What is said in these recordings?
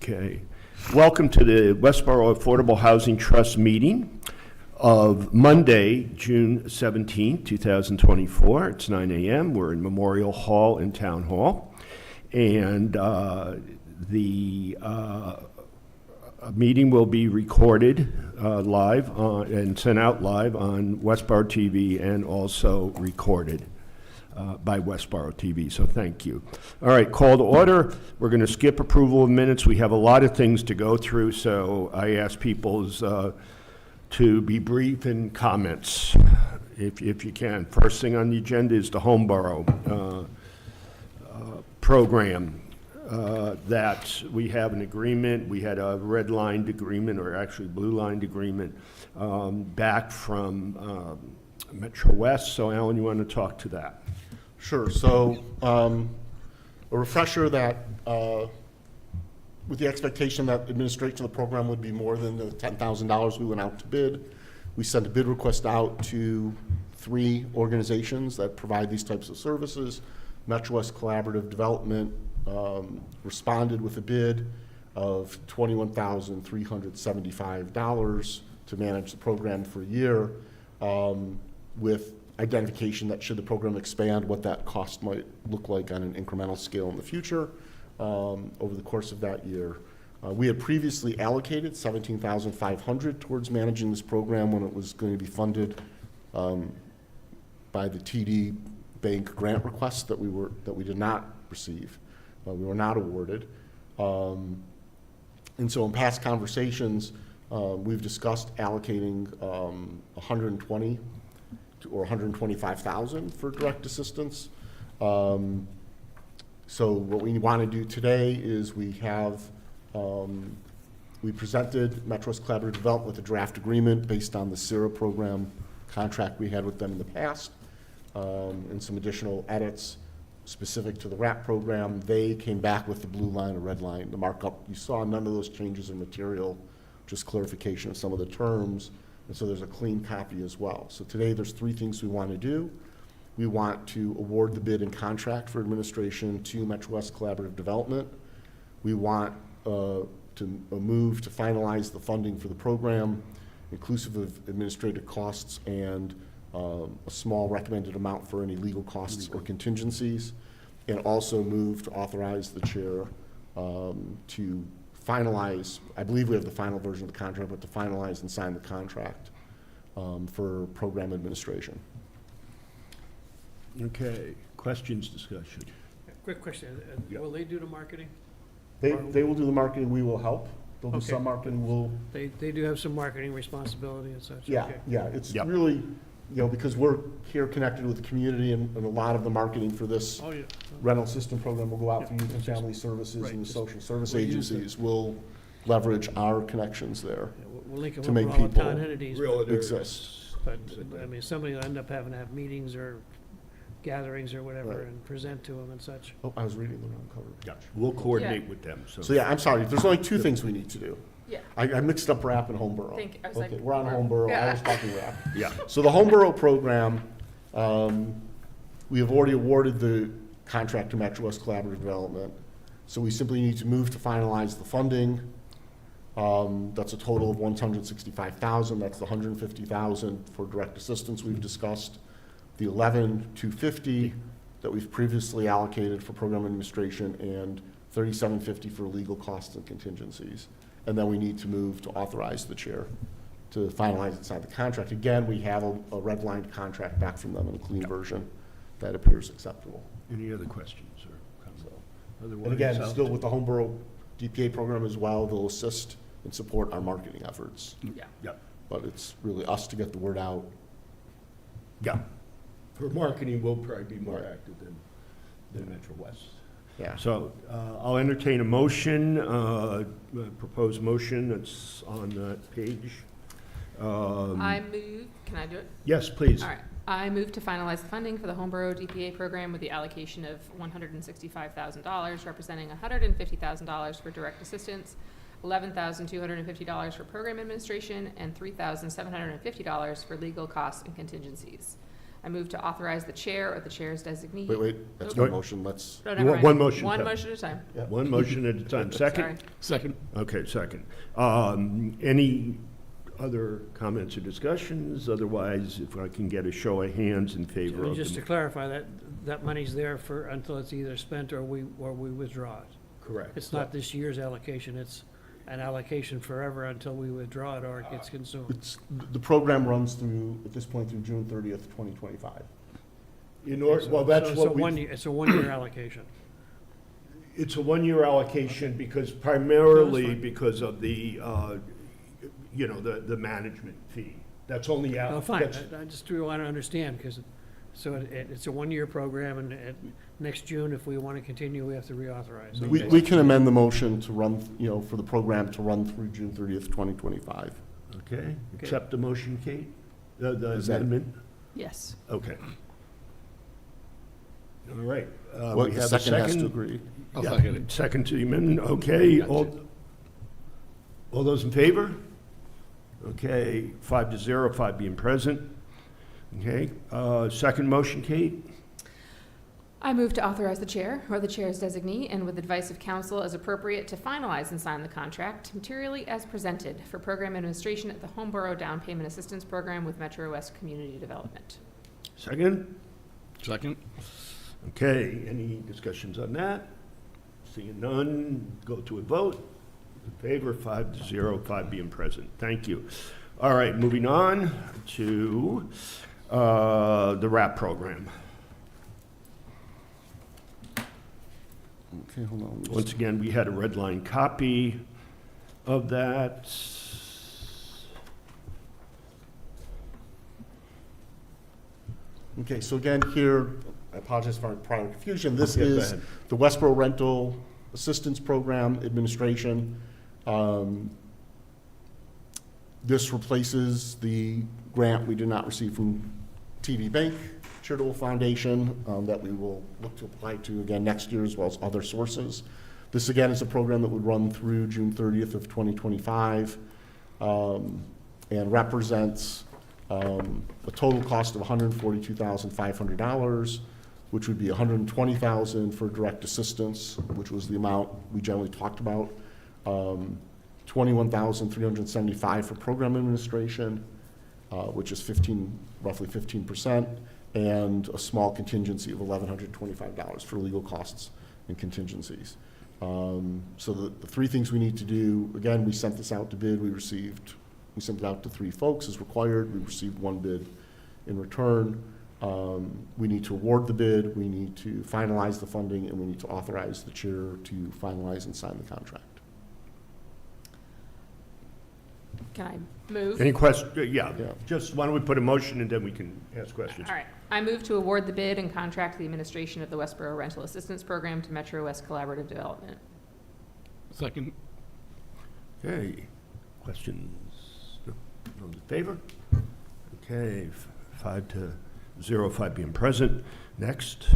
Okay. Welcome to the Westborough Affordable Housing Trust meeting of Monday, June 17, 2024. It's 9 a.m. We're in Memorial Hall in Town Hall. And the meeting will be recorded live and sent out live on Westborough TV and also recorded by Westborough TV, so thank you. All right, call to order. We're going to skip approval of minutes. We have a lot of things to go through, so I ask people to be brief in comments, if you can. First thing on the agenda is the Homeborough program that we have an agreement. We had a red-lined agreement, or actually blue-lined agreement, back from Metro West. So, Alan, you want to talk to that? Sure. So a refresher that with the expectation that administration of the program would be more than the $10,000 we went out to bid, we sent a bid request out to 3 organizations that provide these types of services. Metro West Collaborative Development responded with a bid of $21,375 to manage the program for a year, with identification that should the program expand, what that cost might look like on an incremental scale in the future over the course of that year. We had previously allocated $17,500 towards managing this program when it was going to be funded by the TD Bank grant request that we did not receive. We were not awarded. And so in past conversations, we've discussed allocating $120,000 or $125,000 for direct assistance. So what we want to do today is we presented Metro West Collaborative Development with a draft agreement based on the CIRA program contract we had with them in the past, and some additional edits specific to the RAP program. They came back with the blue line or red line. The markup you saw, none of those changes in material, just clarification of some of the terms. And so there's a clean copy as well. So today there's 3 things we want to do. We want to award the bid and contract for administration to Metro West Collaborative Development. We want to move to finalize the funding for the program, inclusive of administrative costs and a small recommended amount for any legal costs or contingencies, and also move to authorize the chair to finalize, I believe we have the final version of the contract, but to finalize and sign the contract for program administration. Okay, questions, discussion? Quick question, Yeah. will they do the marketing? They will do the marketing, we will help. They'll do Okay. some marketing, They do have some marketing responsibility and such? yeah, Okay. yeah. It's Yep. really, because we're here connected with the community, and a lot of the marketing for this Oh, yeah. rental system program will go out to Yeah. youth and family services Right, and the just- social service we'll use agencies. Will leverage our connections there. Yeah, we'll link them To up make with all the people town entities. Exists. But, I mean, somebody will end up having to have meetings or gatherings or whatever Right. and present to them and such. Oh, I was reading the wrong cover. Gotcha. We'll coordinate with them. So yeah, I'm sorry, there's only 2 things we need to do. Yeah. I mixed up RAP and Homeborough. I was Okay, like, we're on Homeborough, I yeah. was talking RAP. Yeah. So the Homeborough program, we have already awarded the contract to Metro West Collaborative Development. So we simply need to move to finalize the funding. That's a total of $165,000. That's the $150,000 for direct assistance we've discussed. The $11,250 that we've previously allocated for program administration, and $3750 for legal costs and contingencies. And then we need to move to authorize the chair to finalize and sign the contract. Again, we have a red-lined contract back from them in a clean version that appears acceptable. Any other questions or comments? Otherwise, And again, I'll- still with the Homeborough DPA program as well, they'll assist and support our marketing efforts. Yeah. Yeah, But it's really us to get the word out. yeah. For marketing, we'll probably be more Right. active than Metro West. Yeah. So I'll entertain a motion, proposed motion that's on that page. I move, can I do it? Yes, please. All right. I move to finalize the funding for the Homeborough DPA program with the allocation of $165,000, representing $150,000 for direct assistance, $11,250 for program administration, and $3,750 for legal costs and contingencies. I move to authorize the chair or the chair's designee. Wait, that's Oh. one motion, let's, No, never mind. One motion. One motion at a time. One motion at a time. Second? Sorry. Second. Okay, second. Any other comments or discussions? Otherwise, if I can get a show of hands in favor of Just to the... clarify, that money's there for, until it's either spent or we withdraw it. Correct. It's not this year's allocation, it's an allocation forever until we withdraw it or it gets consumed. the program runs through, at this point, through June 30th, 2025. Well, that's So what we... it's a one-year allocation. It's a one-year allocation because primarily fine. because of the, the management fee. That's only out. Oh, fine, that's- I just want to understand, because, so it's a one-year program, and next June, if we want to continue, we have to reauthorize. We can amend the motion to run, for the program to run through June 30th, 2025. Okay, accept the motion, Kate? The Is that- amendment? Yes. Okay. All right. What We the have a second has to second. agree. I'll Yeah, second it. Second to the amendment, okay. Gotcha. All those in favor? Okay, 5-0, 5 being present. Okay, second motion, Kate? I move to authorize the chair or the chair's designee, and with advice of council as appropriate, to finalize and sign the contract materially as presented for program administration at the Homeborough Down Payment Assistance Program with Metro West Community Development. Second? Second. Okay, any discussions on that? Seeing none, go to a vote. In favor, 5-0, 5 being present. Thank you. All right, moving on to the RAP program. Okay, hold on. Once again, we had a red line copy of that. Okay, so again, here, I apologize for prior confusion. This Yeah, go is ahead. the Westborough Rental Assistance Program Administration. This replaces the grant we did not receive from TD Bank Charitable Foundation that we will look to apply to again next year, as well as other sources. This again is a program that would run through June 30th of 2025 and represents a total cost of $142,500, which would be $120,000 for direct assistance, which was the amount we generally talked about, $21,375 for program administration, which is roughly 15%, and a small contingency of $1,125 for legal costs and contingencies. So the three things we need to do, again, we sent this out to bid. We sent it out to 3 folks as required. We received 1 bid in return. We need to award the bid, we need to finalize the funding, and we need to authorize the chair to finalize and sign the contract. Can I move? Any questions? Yeah, Yeah. just why don't we put a motion and then we can ask questions. All right. I move to award the bid and contract the administration of the Westborough Rental Assistance Program to Metro West Collaborative Development. Second. Okay, questions? No? Those in favor? Okay, 5-0, 5 being present. Next.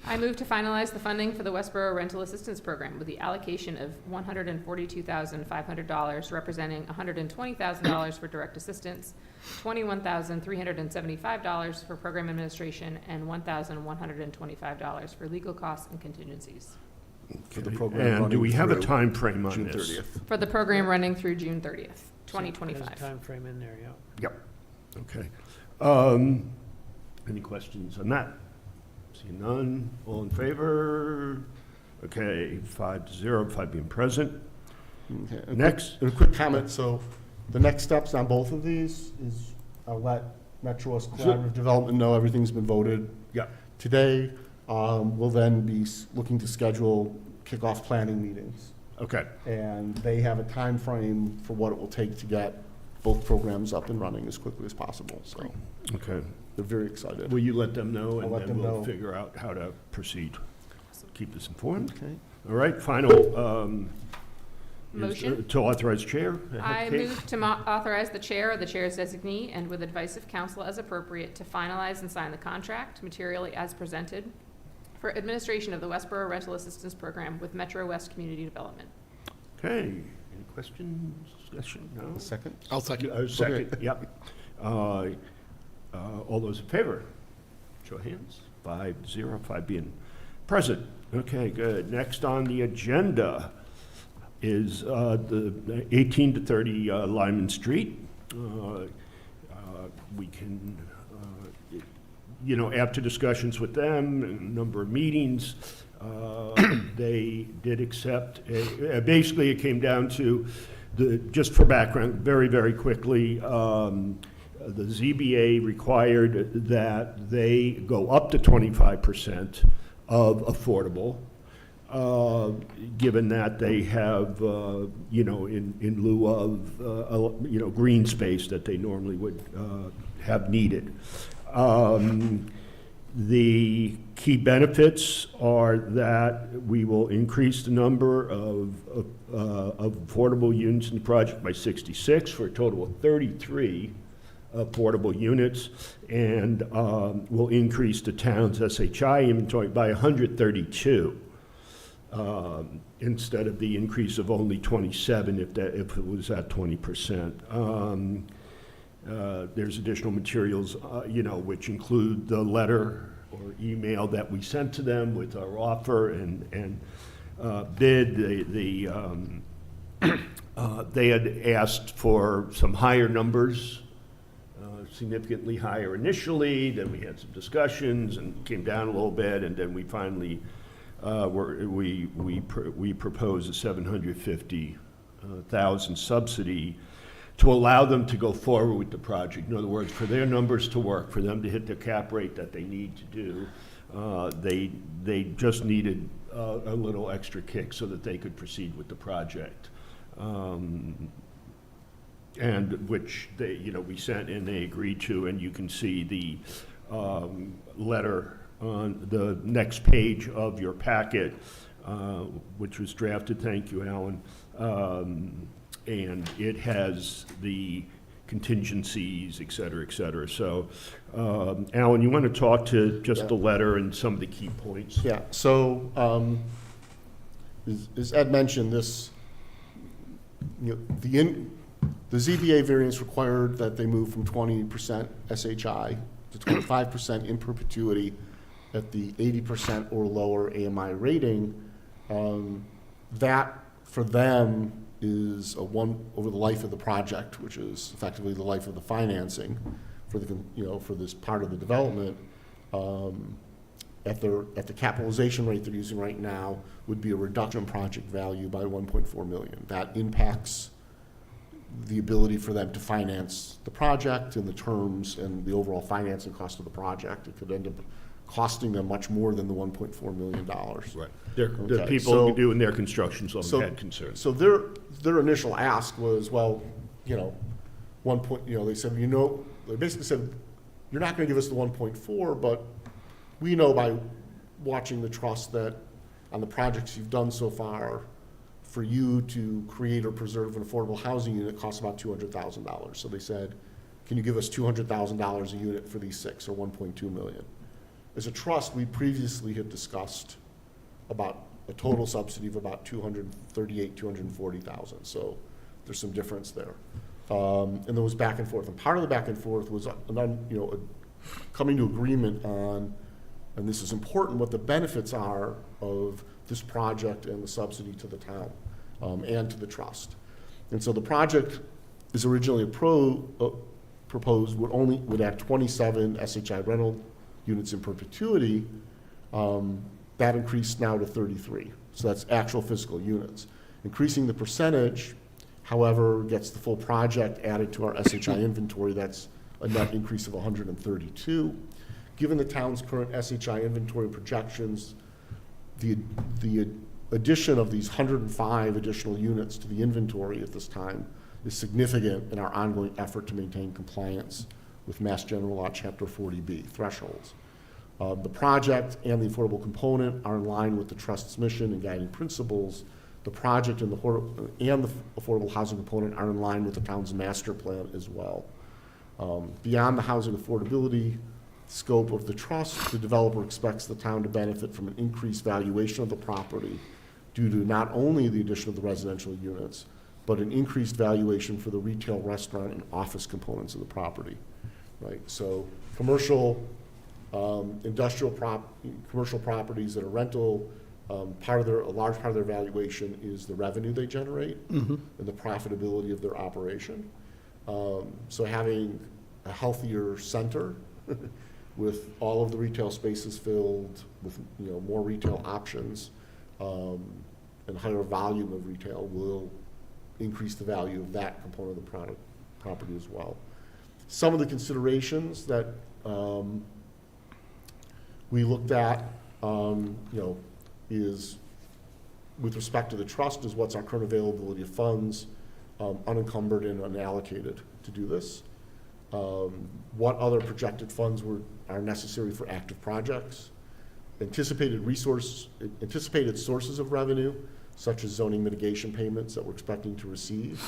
I move to finalize the funding for the Westborough Rental Assistance Program with the allocation of $142,500, representing $120,000 for direct assistance, $21,375 for program administration, and $1,125 for legal costs and contingencies. For the Okay, program and do running we have a through time frame on June this? 30th. For the program running through June 30th, There's a 2025. timeframe in there, yeah. Yep, okay. Any questions on that? Seeing none, all in favor? Okay, 5-0, 5 being present. Okay. Next. And a quick comment, so the next steps on both of these is I'll let Metro West Collaborative Development know everything's been voted Yeah, today. We'll then be looking to schedule kickoff planning meetings. okay. And they have a time frame for what it will take to get both programs up and running as quickly as possible. So Okay. they're very excited. Will you let them know, I'll and let then them we'll know. figure out how to proceed? Keep us informed. Okay. All right, final. is, Motion? To authorize chair. I Kate? move to authorize the chair or the chair's designee, and with advice of council as appropriate, to finalize and sign the contract materially as presented for administration of the Westborough Rental Assistance Program with Metro West Community Development. Okay, any questions, discussion? No? A second? I'll second. Second, yep. All those in favor? Show of hands. 5-0, 5 being present. Okay, good. Next on the agenda is the 18 to 30 Lyman Street. We can, after discussions with them, and a number of meetings, they did accept, basically it came down to, just for background, very, very quickly, the ZBA required that they go up to 25% of affordable, given that they have, in lieu of, green space that they normally would have needed. The key benefits are that we will increase the number of affordable units in the project by 66 for a total of 33 affordable units, and will increase the town's SHI inventory by 132 instead of the increase of only 27 if it was at 20%. There's additional materials, which include the letter or email that we sent to them with our offer and bid. They had asked for some higher numbers, significantly higher initially. Then we had some discussions and came down a little bit, and then we finally we proposed a $750,000 subsidy to allow them to go forward with the project. In other words, for their numbers to work, for them to hit the cap rate that they need to do, they just needed a little extra kick so that they could proceed with the project. And which they, we sent and they agreed to, and you can see the letter on the next page of your packet, which was drafted. Thank you, Alan. And it has the contingencies, et cetera, et cetera. So, Alan, you want to talk to just the letter and some of the key points? Yeah, so as Ed mentioned, this, the ZBA variance required that they move from 20% SHI to 25% in perpetuity at the 80% or lower AMI rating. That, for them, is over the life of the project, which is effectively the life of the financing for the, for this part of the development. At the capitalization rate they're using right now would be a reduction in project value by $1.4 million. That impacts the ability for them to finance the project and the terms and the overall financing cost of the project. It could end up costing them much more than the $1.4 million. Right. The Okay, people so- doing their construction zone had concerns. So their initial ask was, well, they said, they basically said, you're not gonna give us the 1.4, but we know by watching the trust that on the projects you've done so far, for you to create or preserve an affordable housing unit costs about $200,000. So they said, can you give us $200,000 a unit for these 6, or $1.2 million? As a trust, we previously had discussed about a total subsidy of about $240,000. So there's some difference there. And there was back and forth. And part of the back and forth was coming to agreement on, and this is important, what the benefits are of this project and the subsidy to the town and to the trust. And so the project is originally proposed would add 27 SHI rental units in perpetuity. That increased now to 33. So that's actual physical units. Increasing the percentage, however, gets the full project added to our SHI inventory. That's a net increase of 132. Given the town's current SHI inventory projections, the addition of these 105 additional units to the inventory at this time is significant in our ongoing effort to maintain compliance with Mass General Law Chapter 40B thresholds. The project and the affordable component are in line with the trust's mission and guiding principles. The project and the affordable housing component are in line with the town's master plan as well. Beyond the housing affordability scope of the trust, the developer expects the town to benefit from an increased valuation of the property due to not only the addition of the residential units, but an increased valuation for the retail, restaurant, and office components of the property, right? So commercial Commercial properties that are rental, a large part of their valuation is the revenue they generate and the profitability of their operation. So having a healthier center with all of the retail spaces filled with, more retail options, and higher volume of retail will increase the value of that component of the property as well. Some of the considerations that we looked at, is with respect to the trust is what's our current availability of funds, unencumbered and unallocated to do this. What other projected funds are necessary for active projects, anticipated sources of revenue, such as zoning mitigation payments that we're expecting to receive,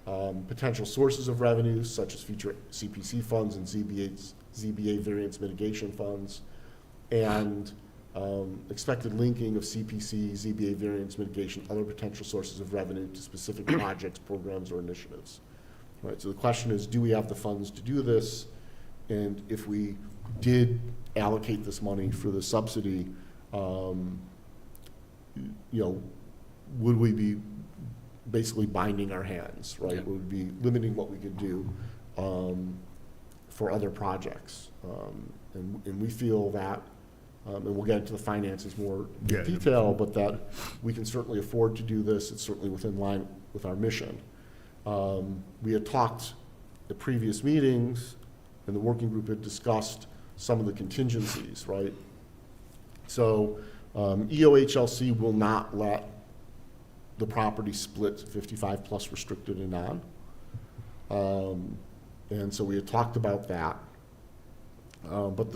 potential sources of revenue, such as future CPC funds and ZBA variance mitigation funds, and expected linking of CPC, ZBA variance mitigation, other potential sources of revenue to specific projects, programs, or initiatives. Right, so the question is, do we have the funds to do this? And if we did allocate this money for the subsidy, would we be basically binding our hands, right? Yeah. Would we be limiting what we could do for other projects? And we feel that, and we'll get into the finances more in detail, but that we can certainly afford to do this. It's certainly within line with our mission. We had talked at previous meetings, and the working group had discussed some of the contingencies, right? So EOHLC will not let the property split 55 plus restricted and non. And so we had talked about that. But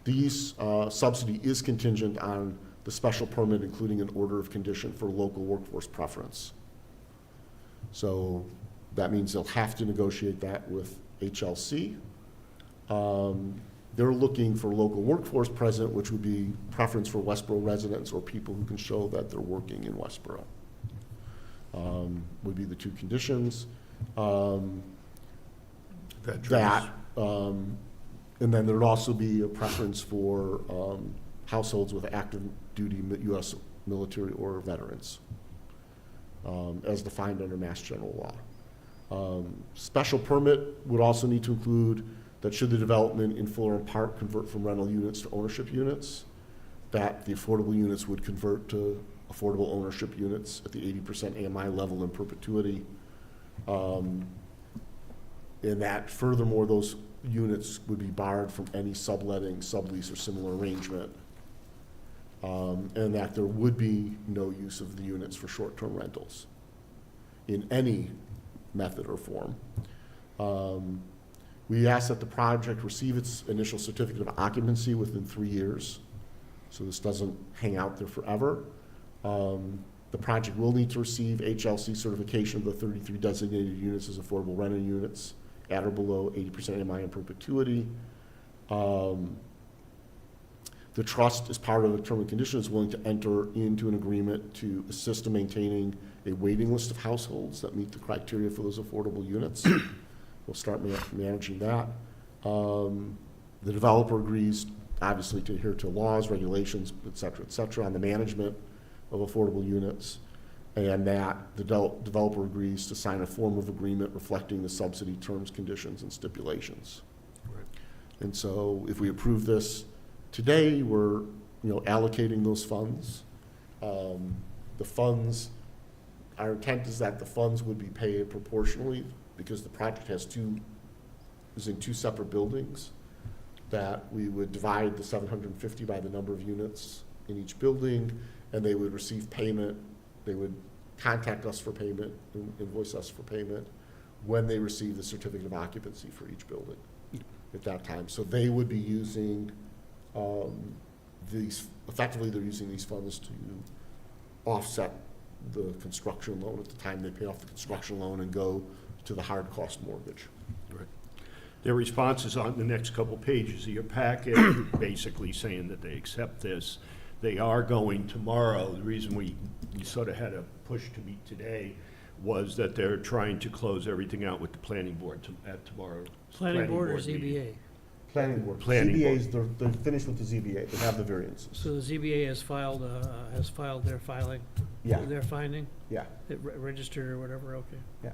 these subsidy is contingent on the special permit, including an order of condition for local workforce preference. So that means they'll have to negotiate that with HLC. They're looking for local workforce present, which would be preference for Westborough residents or people who can show that they're working in Westborough. Would be the two conditions. And then there'd also be a preference for households with active duty U.S. military or veterans, as defined under Mass General Law. Special permit would also need to include that should the development in full or in part convert from rental units to ownership units, that the affordable units would convert to affordable ownership units at the 80% AMI level in perpetuity. And that furthermore, those units would be barred from any subletting, sublease, or similar arrangement. And that there would be no use of the units for short-term rentals in any method or form. We ask that the project receive its initial certificate of occupancy within 3 years, so this doesn't hang out there forever. The project will need to receive HLC certification of the 33 designated units as affordable rental units at or below 80% AMI in perpetuity. The trust, as part of the term and condition, is willing to enter into an agreement to assist in maintaining a waiting list of households that meet the criteria for those affordable units. We'll start managing that. The developer agrees, obviously, to adhere to laws, regulations, et cetera, on the management of affordable units, and that the developer agrees to sign a form of agreement reflecting the subsidy terms, conditions, and stipulations. Right. And so if we approve this today, we're allocating those funds. The funds, our intent is that the funds would be paid proportionally because the project is in two separate buildings, that we would divide the 750 by the number of units in each building, and they would receive payment. They would contact us for payment, invoice us for payment when they receive the certificate of occupancy for each building at that time. So they would be using effectively they're using these funds to offset the construction loan at the time they pay off the construction loan and go to the hard cost mortgage. Right. Their response is on the next couple pages of your packet, basically saying that they accept this. They are going tomorrow. The reason we sort of had a push to meet today was that they're trying to close everything out with the planning board at tomorrow. Planning board or meeting. ZBA? Planning board. Planning board. ZBA's, they're finished with the ZBA, they have the variances. So the ZBA has filed their filing? Yeah. Their finding, Yeah, it registered or whatever, okay. yeah.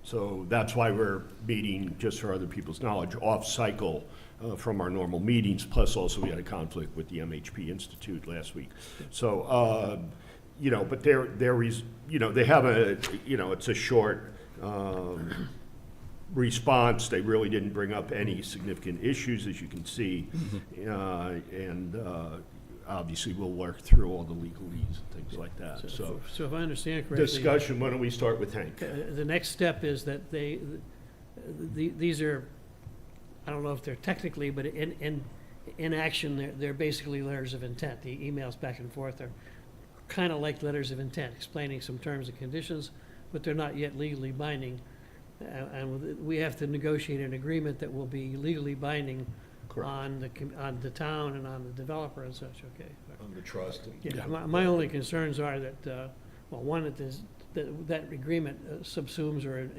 So that's why we're meeting, just for other people's knowledge, off-cycle from our normal meetings, plus also we had a conflict with the MHP Institute last week. So, you know, but they have a, you know, it's a short response. They really didn't bring up any significant issues, as you can see. And obviously, we'll work through all the legalese and things like that, so. So if I understand correctly. Discussion, why don't we start with Hank? The next step is that these are, I don't know if they're technically, but in action, they're basically letters of intent. The emails back and forth are kind of like letters of intent, explaining some terms and conditions, but they're not yet legally binding. And we have to negotiate an agreement that will be legally binding Correct. on the town and on the developer and such, okay? On the trust. Yeah, my only concerns are that, well, one, that agreement subsumes or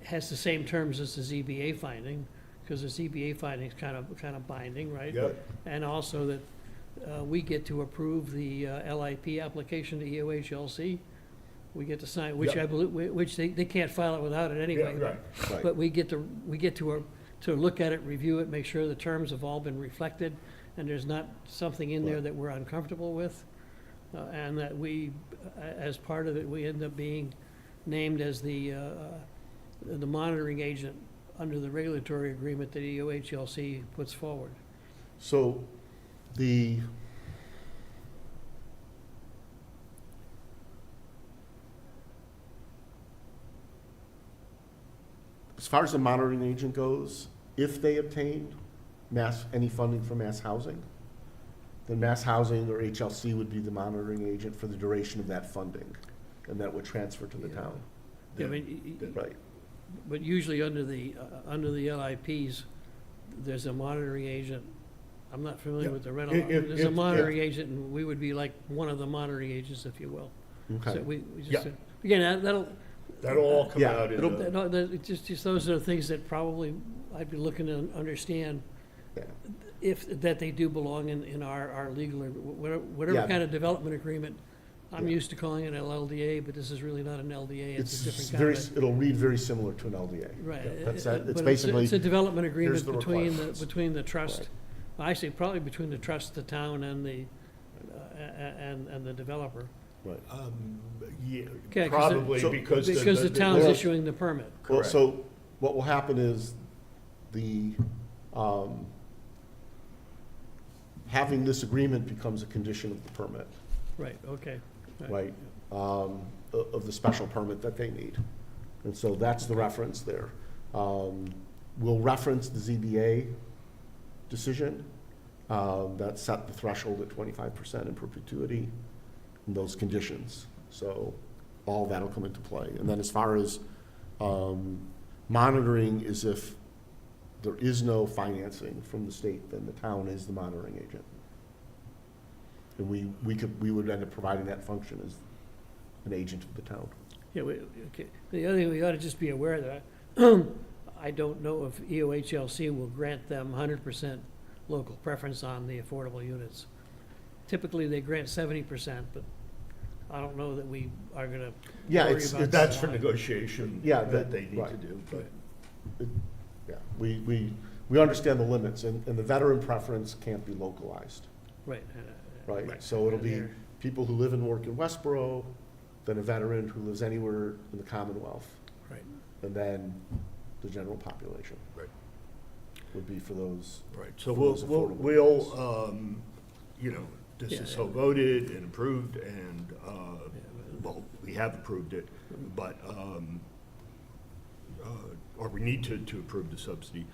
has the same terms as the ZBA finding, because the ZBA finding is kind of binding, right? Yep. And also that we get to approve the LIP application to EOHLC. We get to sign, which I Yep. believe, which they can't file it without it anyway. Yeah, right. Right. But we get to look at it, review it, make sure the terms have all been reflected, and there's not something in there Right. that we're uncomfortable with. And that we, as part of it, we end up being named as the monitoring agent under the regulatory agreement that EOHLC puts forward. So as far as the monitoring agent goes, if they obtain any funding from Mass Housing, then Mass Housing or HLC would be the monitoring agent for the duration of that funding, and that would transfer to the town. Yeah, I mean, Right. but usually under the LIPs, there's a monitoring agent. I'm not familiar Yeah. with the rental. There's a monitoring agent, and we would be like one of the monitoring agents, if you will. Okay. So we just, Yeah. again, That'll all come Yeah, out in it'll- the. no, just those are the things that probably I'd be looking to understand Yeah. that they do belong in our legal, whatever Yeah. kind of development agreement. I'm Yeah. used to calling it an LDA, but this is really not an LDA, it's a It's different kind very, of. it'll read very similar to an LDA. Right. That's, But it's basically, It's a development here's agreement the requirements. between the trust, Right. I say probably between the trust, the town, and the developer. right. Yeah, Okay, 'cause probably So- because. Because the town's well- issuing the permit. Well, Correct. so what will happen is having this agreement becomes a condition of the permit, Right, okay. right? Of the special permit that they need. And so that's the reference there. We'll reference the ZBA decision that set the threshold at 25% in perpetuity and those conditions. So all that'll come into play. And then as far as monitoring is if there is no financing from the state, then the town is the monitoring agent. And we would end up providing that function as an agent of the town. Yeah, okay. The other thing, we ought to just be aware that I don't know if EOHLC will grant them 100% local preference on the affordable units. Typically, they grant 70%, but I don't know that we are gonna Yeah, worry it's- about That's that for line. negotiation. Yeah, That they need to right. do, but. Yeah, we understand the limits, and the veteran preference can't be localized, Right. right? Right. So it'll be There. people who live and work in Westborough, then a veteran who lives anywhere in the Commonwealth, Right. and then the general population. Right. Would be for those. Right, so for those affordable we'll, you know, this Yeah. is so voted and approved, and, well, we have approved it, but, or we need to approve the subsidy.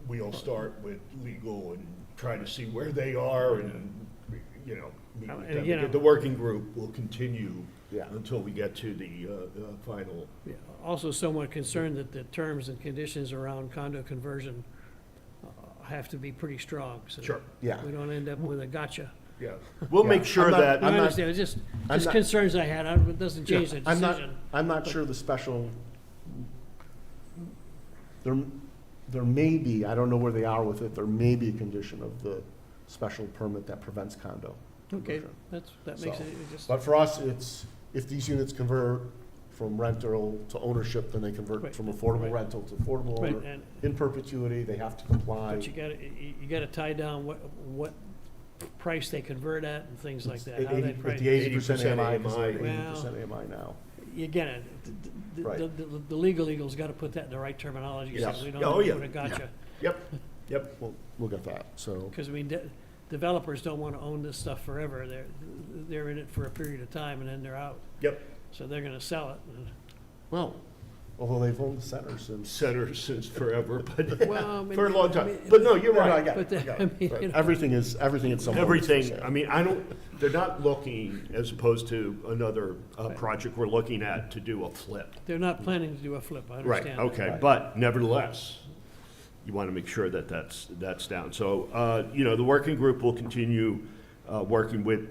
We'll start with legal and try to see where they are and, you know, meet with And them. again, The working group will continue Yeah. until we get to the final. Yeah. Also somewhat concerned that the terms and conditions around condo conversion have to be pretty strong, so. Sure. Yeah. We don't end up with a gotcha. Yeah, we'll Yeah. make sure I'm not- that. I I'm not- understand, it's just I'm not- concerns I had, it doesn't change the I'm not, decision. I'm not sure the special, there, there may be, I don't know where they are with it, there may be a condition of the special permit that prevents condo Okay, conversion. that makes So, it just, But for us, it's, if these units convert from rental to ownership, then they convert Right. from affordable Right. rental to affordable right, owner. and, In perpetuity, they have to comply. but you gotta tie down what price they convert at and things like that. At How 80 that price- at the 80% 80% AMI, because they're AMI. 80% AMI now. Again, Right. the legal eagle's gotta put that in the right terminology, so Yes. we don't Oh, yeah. would have gotcha. Yep, yep. We'll get that, so. Because, I mean, developers don't wanna own this stuff forever. They're in it for a period of time and then they're out. Yep. So they're gonna sell it. Well, although they've owned the center since. Center since forever, but Well, I mean, for a long I time. mean, But no, you're No, no, I right. get it, But I get I it. mean, Right. you know. Everything is at some point. Everything, I mean, they're not looking, as opposed to another Right. project we're looking at, to do a flip. They're not planning to do a flip, I Right, understand. that. okay, Right. but nevertheless, you want to make sure that that's down. So, you know, the working group will continue working with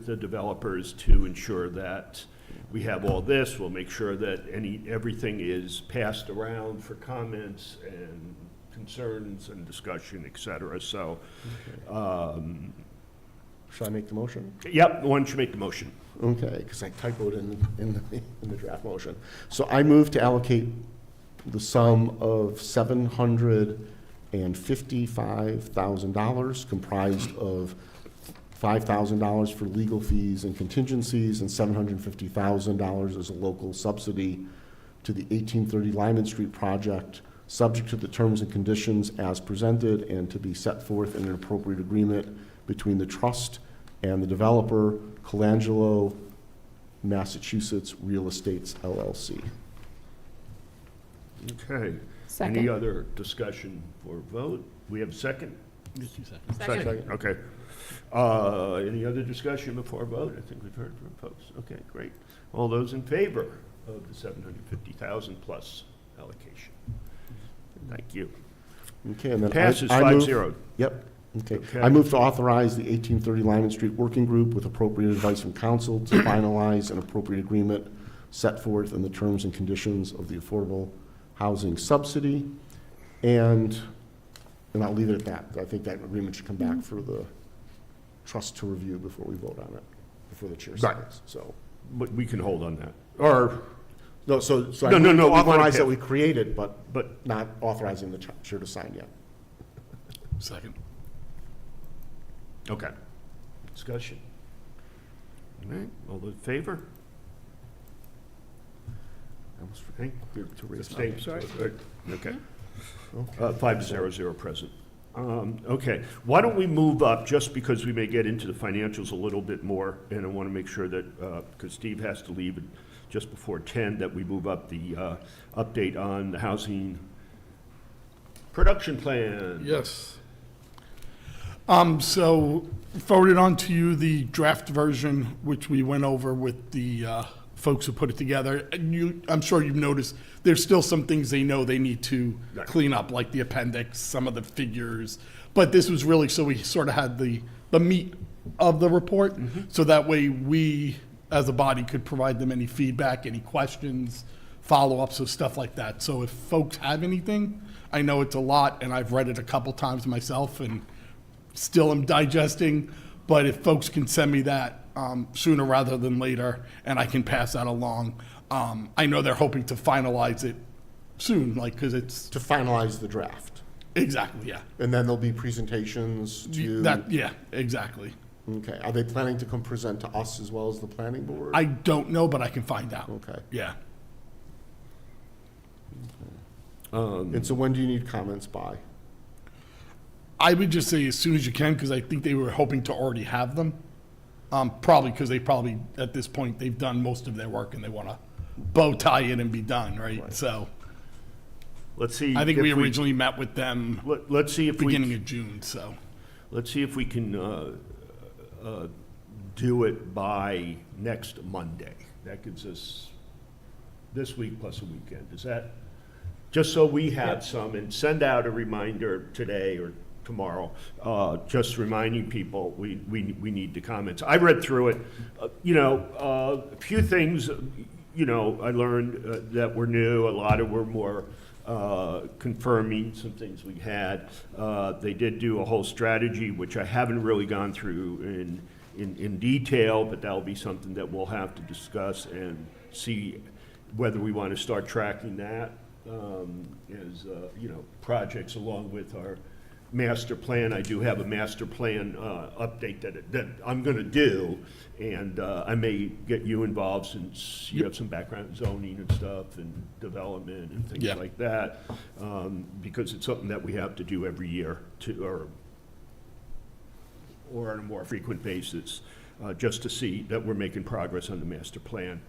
the developers to ensure that we have all this. We'll make sure that everything is passed around for comments and concerns and discussion, et cetera. So, Should I make the motion? yep, why don't you make the motion? Okay, because I typoed in the draft motion. So I move to allocate the sum of $755,000, comprised of $5,000 for legal fees and contingencies, and $750,000 as a local subsidy to the 1830 Lyman Street project, subject to the terms and conditions as presented, and to be set forth in an appropriate agreement between the trust and the developer, Colangelo, Massachusetts Real Estates LLC. Okay. Second. Any other discussion or vote? We have a second? Just 2 seconds. Second. Okay. Any other discussion before vote? I think we've heard from folks. Okay, great. All those in favor of the 750,000 plus allocation? Thank you. Okay, and then Passes I move- 5-0. Yep, okay. Okay. I move to authorize the 1830 Lyman Street Working Group with appropriate advice from council to finalize an appropriate agreement set forth in the terms and conditions of the affordable housing subsidy. And I'll leave it at that. I think that agreement should come back for the trust to review before we vote on it, before the chair Right. signs, so. But we can hold on that. Or, No, so I No, no, move no, to we want to authorize that have- we create it, but but, not authorizing the chair to sign yet. Second. okay. Discussion. All right, all those in favor? I almost forgot to raise. Abstain. Sorry. Okay. Okay. 5-0 present. Okay, why don't we move up, just because we may get into the financials a little bit more, and I want to make sure that, because Steve has to leave just before 10, that we move up the update on the housing production plan. Yes. So forwarded on to you the draft version, which we went over with the folks who put it together. And I'm sure you've noticed, there's still some things they know they need to Right. clean up, like the appendix, some of the figures. But this was really, so we sort of had the meat of the report, so that way we, as a body, could provide them any feedback, any questions, follow-ups, or stuff like that. So if folks have anything, I know it's a lot, and I've read it a couple times myself, and still am digesting, but if folks can send me that sooner rather than later, and I can pass that along. I know they're hoping to finalize it soon, like, because it's, To finalize the draft. exactly, yeah. And then there'll be presentations to. That, yeah, exactly. Okay, are they planning to come present to us as well as the planning board? I don't know, but I can find out. Okay, Yeah. and so when do you need comments by? I would just say as soon as you can, because I think they were hoping to already have them. Probably because at this point, they've done most of their work and they want to bow tie it and be done, right? Right. So Let's see. I think if we originally met with them Let's see if beginning we, of June, so. let's see if we can do it by next Monday. That gives us this week plus a weekend. Is that, just so we have some, and send out a reminder today or tomorrow, just reminding people we need the comments. I read through it, a few things, you know, I learned that were new. A lot of were more confirming some things we had. They did do a whole strategy, which I haven't really gone through in detail, but that'll be something that we'll have to discuss and see whether we want to start tracking that as, you know, projects along with our master plan. I do have a master plan update that I'm going to do, and I may get you involved since you have some background in zoning and stuff and development and things Yeah. like that, because it's something that we have to do every year or on a more frequent basis, just to see that we're making progress on the master plan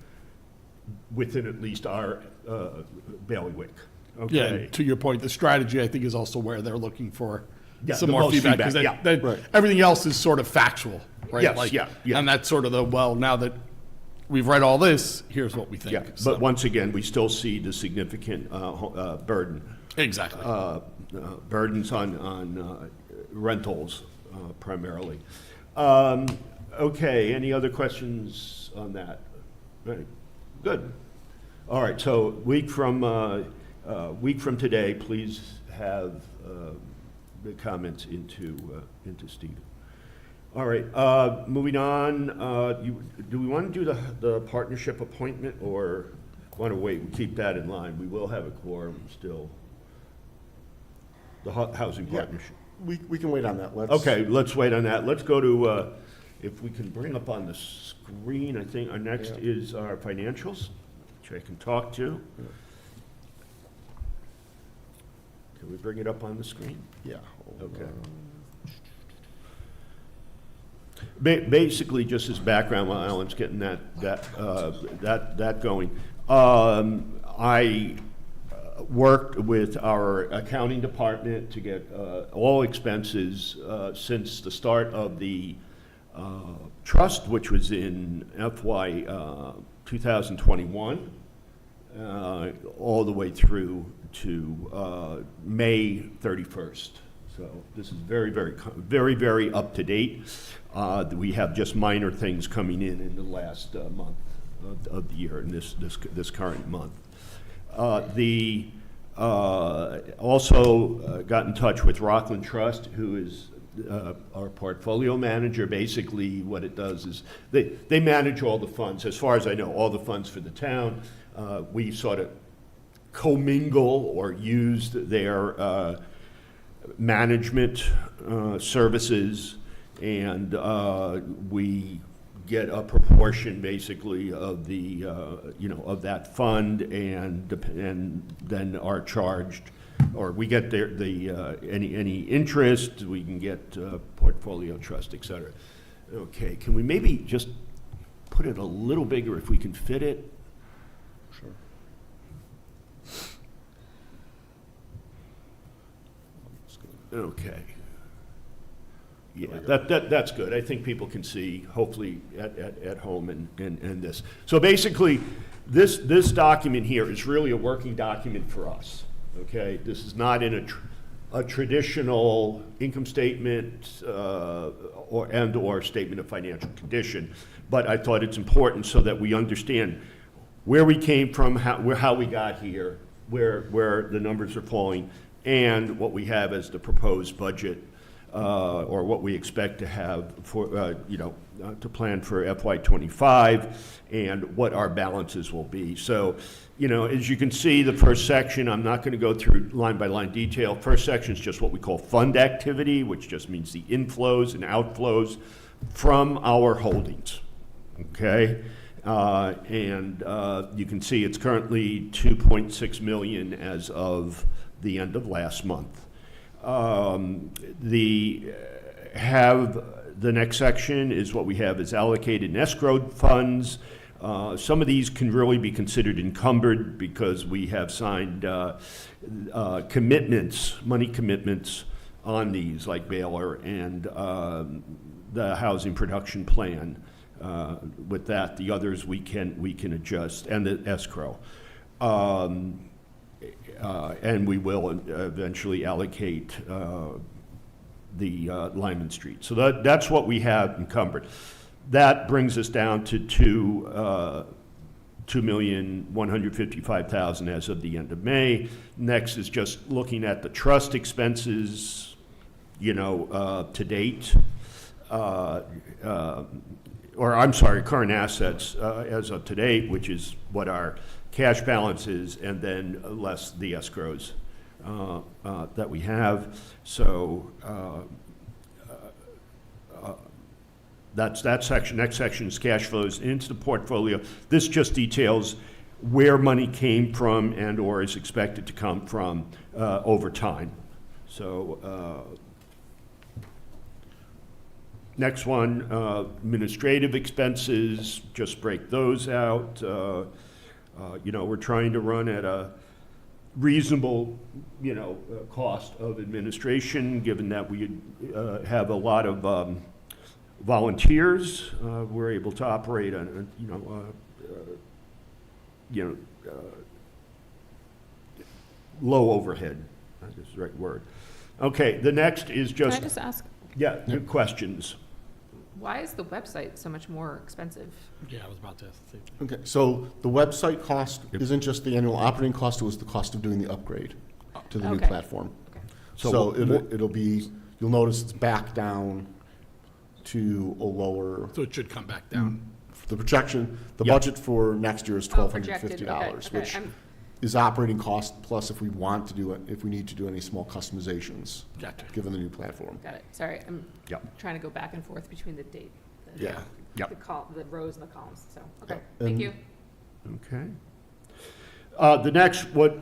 within at least our bailiwick. Yeah, Okay. and to your point, the strategy, I think, is also where they're looking for Yeah, some the more most feedback. feedback, Because yeah. Right. everything else is sort of factual, right? Yes, yeah. And that's sort of well, now that we've read all this, here's what we think. Yeah, So- but once again, we still see the significant burden, Exactly. burdens on rentals primarily. Okay, any other questions on that? Right, good. All right, so week from today, please have the comments into Stephen. All right, moving on, do we want to do the partnership appointment, or want to wait and keep that in line? We will have a quorum still. The housing Yeah. partnership. We can wait on that. Let's. Okay, let's wait on that. Let's go to, if we can bring up on the screen, I think our next Yeah. is our financials, which I can talk to. Can we bring it up on the screen? Yeah. Okay. Basically, just as background, while Alan's getting that going, I worked with our accounting department to get all expenses since the start of the trust, which was in FY 2021, all the way through to May 31st. So this is very up to date. We have just minor things coming in the last month of the year, in this current month. Also got in touch with Rockland Trust, who is our portfolio manager. Basically, what it does is they manage all the funds. As far as I know, all the funds for the town. We sort of commingle or used their management services, and we get a proportion basically of the of that fund, and then are charged, or we get any interest. We can get portfolio trust, et cetera. Okay, can we maybe just put it a little bigger if we can fit it? Sure. Okay. Yeah, that's good. I think people can see, hopefully, at home and this. So basically, this document here is really a working document for us, okay? This is not in a traditional income statement or statement of financial condition, but I thought it's important so that we understand where we came from, how we got here, where the numbers are falling, and what we have as the proposed budget, or what we expect to have for, to plan for FY '25, and what our balances will be. So, as you can see, the first section, I'm not going to go through line by line detail. First section is just what we call fund activity, which just means the inflows and outflows from our holdings, okay? And you can see it's currently 2.6 million as of the end of last month. The next section is what we have as allocated and escrowed funds. Some of these can really be considered encumbered because we have signed commitments, money commitments on these, like Baylor and the housing production plan. With that, the others we can adjust, and the escrow. And we will eventually allocate the Lyman Street. So that's what we have encumbered. That brings us down to $2,155,000 as of the end of May. Next is just looking at the trust expenses, to date. Or I'm sorry, current assets as of today, which is what our cash balance is, and then less the escrows that we have. So that's that section. Next section is cash flows into the portfolio. This just details where money came from and or is expected to come from over time. So next one, administrative expenses, just break those out. We're trying to run at a reasonable, cost of administration, given that we have a lot of volunteers. We're able to operate on, low overhead. That's the right word. Okay, the next is Can I just, just ask, good questions. why is the website so much more expensive? Yeah, I was about to ask the same thing. Okay, so the website cost isn't just the annual operating cost, it was the cost of doing the upgrade to the new Okay. platform. Okay. So it'll be, you'll notice it's back down to a lower, So it should come back down. the projection, the Yeah. budget for next year is Oh, $1,250, projected, okay, which I'm- is operating cost plus if we want to do it, if we need to do any small customizations, Gotcha. given the new platform. Got it, sorry, I'm Yep. trying to go back and forth between the date. Yeah. Yep. The rows and the columns, so, okay, Yep. thank And- you. Okay. The next, what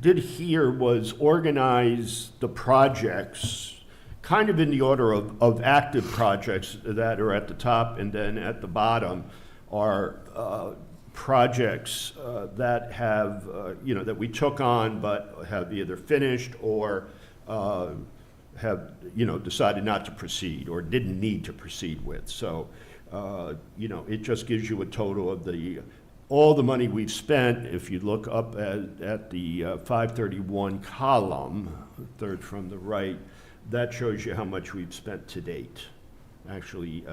did here was organize the projects kind of in the order of active projects that are at the top, and then at the bottom are projects that have, that we took on but have either finished or have, decided not to proceed or didn't need to proceed with. So, it just gives you a total of all the money we've spent. If you look up at the 531 column, third from the right, that shows you how much we've spent to date, actually,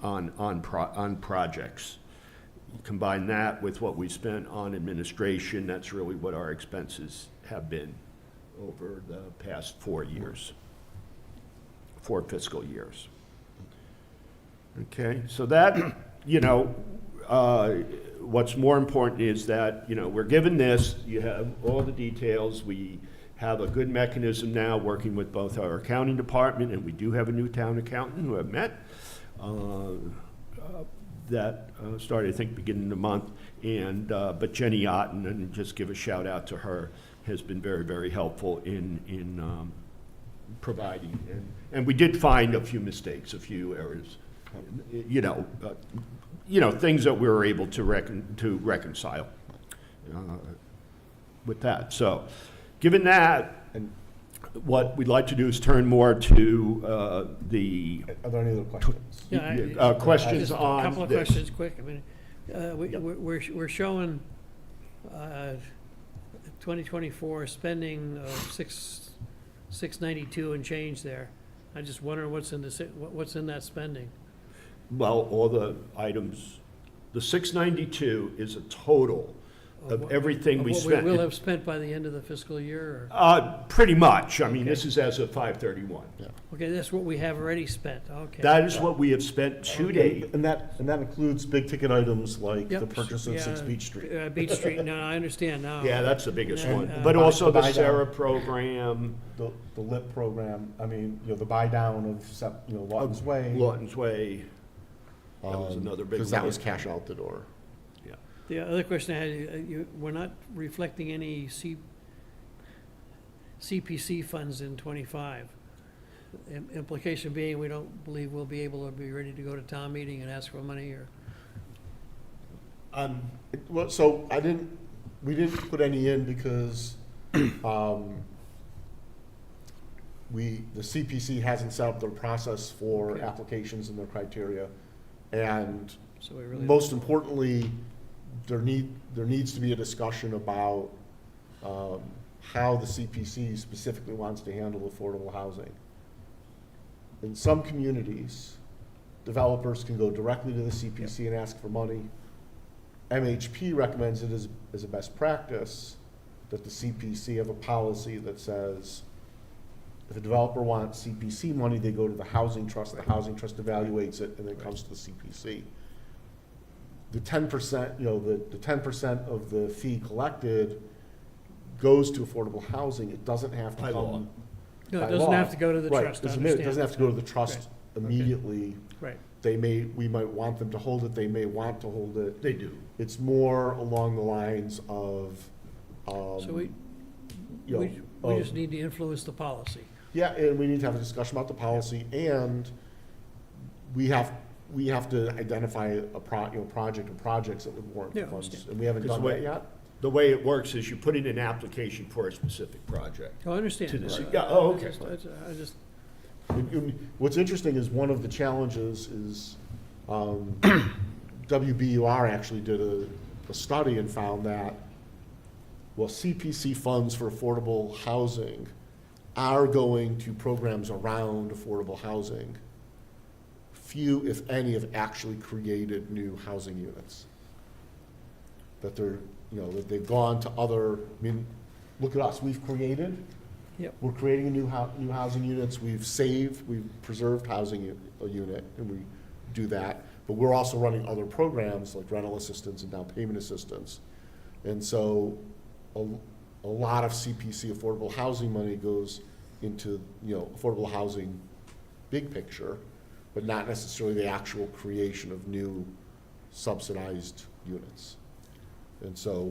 on projects. You combine that with what we spent on administration, that's really what our expenses have been over the past 4 years, 4 fiscal years. Okay, so that, what's more important is that, we're given this, you have all the details, we have a good mechanism now working with both our accounting department, and we do have a new town accountant who I've met, that started, I think, beginning of the month, and, but Jenny Otten, and just give a shout out to her, has been very, very helpful in providing, and we did find a few mistakes, a few errors, things that we were able to reconcile with that. So, given that, And what we'd like to do is turn more to the are there any other questions? Yeah, questions just a on couple of this. questions, quick. I mean, we're showing 2024 spending of 692 and change there. I just wonder what's in that spending. Well, all the items, the 692 is a total of everything we What spent. we will have spent by the end of the fiscal year, Pretty much. I mean, Okay. this is as of 531. or, okay, that's what we have already spent, okay. That is what we have spent to date. And that includes big ticket items like the Yep, purchase of 6 yeah, Beach Street. Beach Street, no, I understand now. Yeah, that's the biggest And, one. uh, But also the buy down. Sarah program, The LIP program, the buy down of, Lawton's Way. Lawton's Way. That was another big Because that one. was cash out the door. Yeah. The other question I had, we're not reflecting any CPC funds in '25. Implication being, we don't believe we'll be able to be ready to go to town meeting and ask for money, or, Well, so we didn't put any in because, the CPC hasn't set up their process for Okay. applications and their criteria. And so we really. most importantly, there needs to be a discussion about, how the CPC specifically wants to handle affordable housing. In some communities, developers can go directly to the CPC and ask for money. MHP recommends it as a best practice that the CPC have a policy that says if a developer wants CPC money, they go to the housing trust evaluates it, and then it comes to the CPC. The 10%, the 10% of the fee collected goes to affordable housing. It doesn't have to By law. come. No, by it doesn't law. have to go to the Right, trust, I It understand. doesn't have to go to the trust Right. immediately. Right. We might want them to hold it, they may want to hold it. They do. It's more along the lines of, So we of- just need to influence the policy. yeah, and we need to have a discussion about the policy, and we have to identify a project or projects that would warrant Yeah, the funds, understand. and we haven't Because done the that way- yet. The way it works is you put in an application for a specific project. Oh, I understand. To the C- Right. yeah, oh, okay. I just, What's interesting is one of the challenges is, WBUR actually did a study and found that, well, CPC funds for affordable housing are going to programs around affordable housing. Few, if any, have actually created new housing units. That they're, that they've gone to other, look at us, we've created. Yep. We're creating new housing units, we've preserved housing unit, and we do that. But we're also running other programs like rental assistance and down payment assistance. And so a lot of CPC affordable housing money goes into, affordable housing big picture, but not necessarily the actual creation of new subsidized units. And so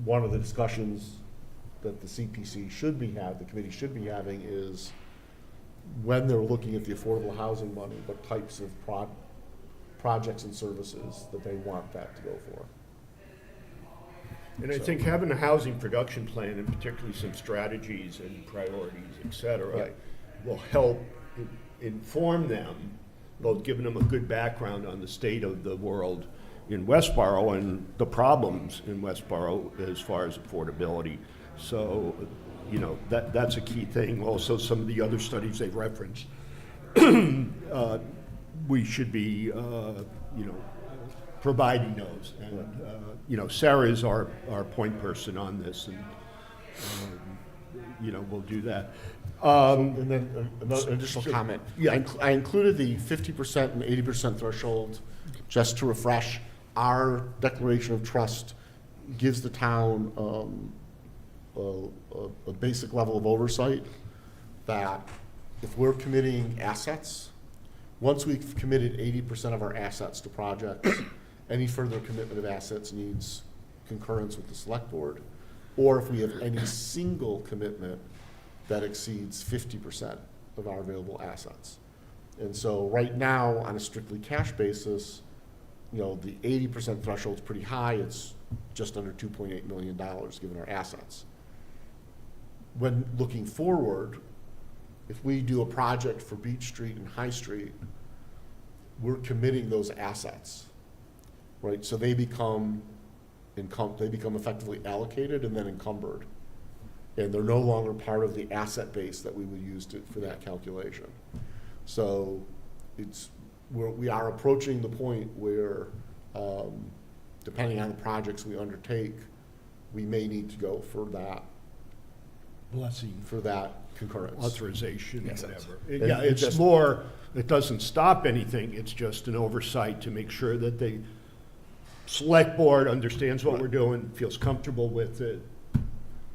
one of the discussions that the CPC should be the committee should be having is when they're looking at the affordable housing money, what types of projects and services that they want that to go for. And I think having a housing production plan, and particularly some strategies and priorities, et cetera, Right. will help inform them, both giving them a good background on the state of the world in Westborough and the problems in Westborough as far as affordability. So, that's a key thing. Also, some of the other studies they referenced, we should be, providing those. And, Sarah is our point person on this, and, we'll do that. And then another additional comment. Yeah. I included the 50% and 80% threshold, just to refresh. Our declaration of trust gives the town a basic level of oversight that if we're committing assets, once we've committed 80% of our assets to projects, any further commitment of assets needs concurrence with the select board, or if we have any single commitment that exceeds 50% of our available assets. And so right now, on a strictly cash basis, the 80% threshold is pretty high. It's just under $2.8 million given our assets. When looking forward, if we do a project for Beach Street and High Street, we're committing those assets, right? So they become effectively allocated and then encumbered. And they're no longer part of the asset base that we would use for that calculation. So we are approaching the point where, depending on the projects we undertake, we may need to go for that Blessing. for that concurrence. Authorization, Makes whatever. sense. And Yeah, it it's just- more, it doesn't stop anything, it's just an oversight to make sure that the select board understands what we're doing, feels comfortable with it.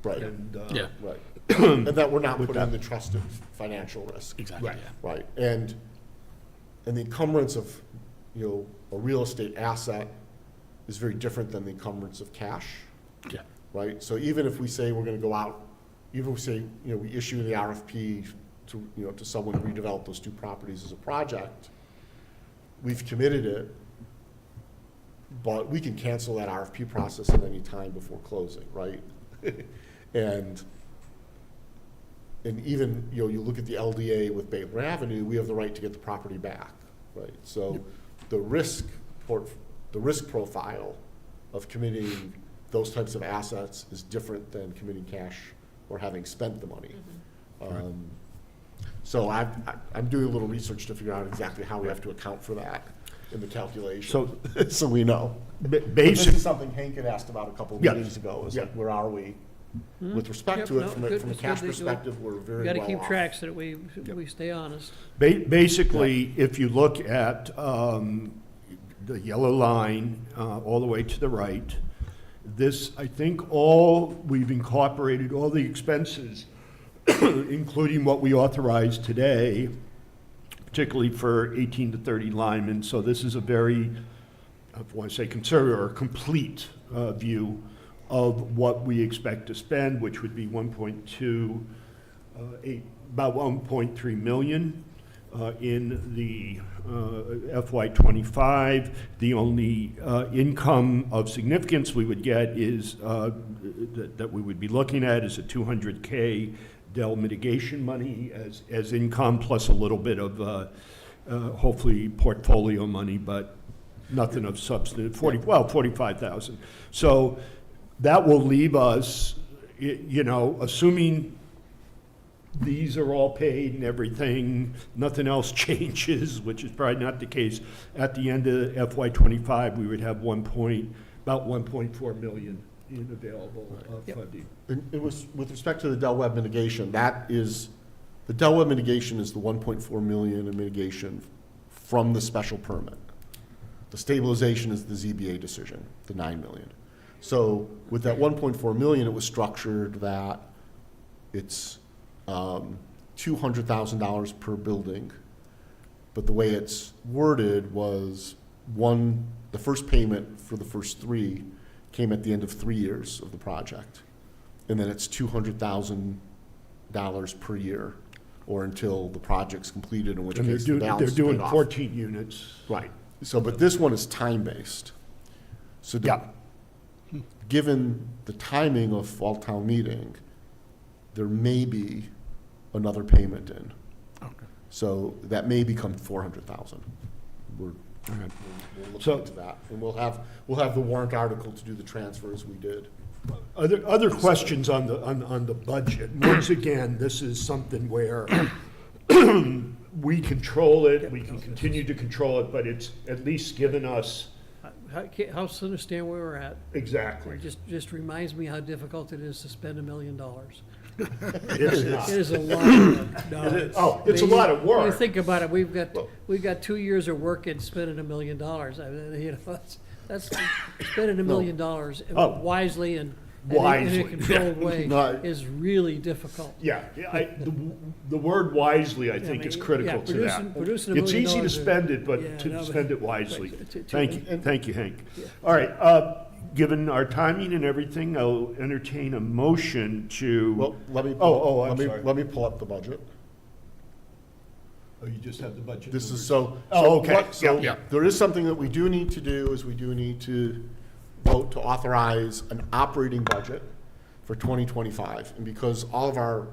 Right, And, Yeah. right. And that we're not With putting that- the trust of financial risk. Exactly, Right. yeah. Right, and the encumbrance of, a real estate asset is very different than the encumbrance of cash, Yeah. right? So even if we say we're gonna go out, even if we say, we issue the RFP to someone to redevelop those two properties as a project, we've committed it, but we can cancel that RFP process at any time before closing, right? And even, you look at the LDA with Baylor Avenue, we have the right to get the property back, right? So the risk profile of committing those types of assets is different than committing cash or having spent the money. So I'm doing a little research to figure out exactly how we have to account for that. in the calculation. So- So we know. This Basic, is something Hank had asked about a couple of Yeah. meetings ago, is Yeah. like, where are we? With respect Yep, to it, no, from good. a It's cash good that you- perspective, we're We very got well to keep off. track so that we stay honest. basically, if you look at the yellow line all the way to the right, this, I think we've incorporated all the expenses, including what we authorized today, particularly for 18 to 30 linemen. So this is a very, I want to say conservative or complete view of what we expect to spend, which would be 1.2, about 1.3 million in the FY '25. The only income of significance we would get is, that we would be looking at is a 200K Dell mitigation money as income, plus a little bit of hopefully portfolio money, but nothing of substance, 45,000. So that will leave us, assuming these are all paid and everything, nothing else changes, which is probably not the case. At the end of FY '25, we would have about 1.4 million in available funding. And it was, with respect to the Dell Web mitigation, the Dell Web mitigation is the 1.4 million in mitigation from the special permit. The stabilization is the ZBA decision, the 9 million. So with that 1.4 million, it was structured that it's $200,000 per building, but the way it's worded was the first payment for the first 3 came at the end of 3 years of the project. And then it's $200,000 per year, or until the project's completed, in which And case the balance they're is doing paid off. 14 units. Right. So, but this one is time-based. So given the timing of fall town meeting, there may be another payment in. Okay. So that may become 400,000. We'll look So- into that, and we'll have the warrant article to do the transfer as we did. Other questions on the budget. Once again, this is something where we control it, we can continue to control it, but it's at least given us Helps understand where we're at. exactly. It just reminds me how difficult it is to spend $1 million. It's not. It is a lot of, no. It's a lot of When you work. think about it, we've got 2 years of work and spending $1 million. I mean, that's spending $1 million Oh. wisely and in Wisely, a controlled way No, is really difficult. Yeah, the word wisely, I think, is critical to that. Producing $1 It's million easy to spend it, but Yeah, to no, but- spend it wisely. Right, to- Thank you, Hank. All right, given our timing and everything, I'll entertain a motion to. Well, let me, I'm let me, sorry. let me pull up the budget. Oh, you just have the budget? This is numbers? so. Oh, so okay. what- So Yeah. there is something that we do need to do, is we do need to vote to authorize an operating budget for 2025. And because all of our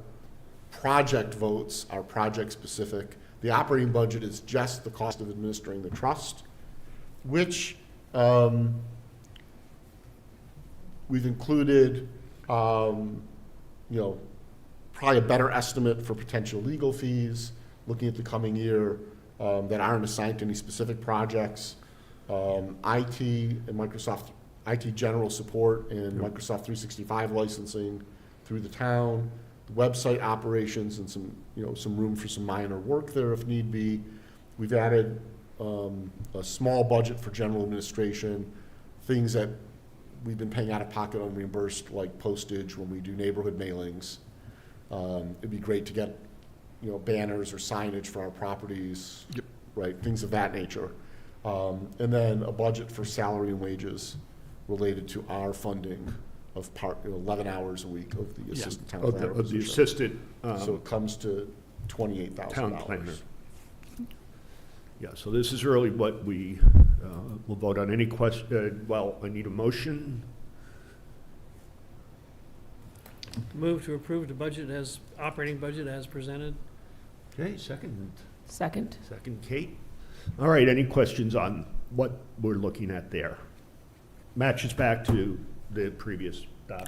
project votes are project-specific, the operating budget is just the cost of administering the trust, which we've included, probably a better estimate for potential legal fees, looking at the coming year, that aren't assigned to any specific projects. IT and Microsoft, IT general support and Microsoft 365 licensing through the town, the website operations, and some room for some minor work there if need be. We've added a small budget for general administration, things that we've been paying out of pocket unreimbursed, like postage when we do neighborhood mailings. It'd be great to get, banners or signage for our properties, right, things of that nature. And then a budget for salary and wages related to our funding of 11 hours a week of the assistant town planner Of the position. assistant So it comes to $28,000. town planner. Yeah, so this is really what we will vote on. Any question, I need a motion. Move to approve the budget operating budget as presented. Okay, second. Second. Second, Kate. All right, any questions on what we're looking at there? Matches back to the previous doc.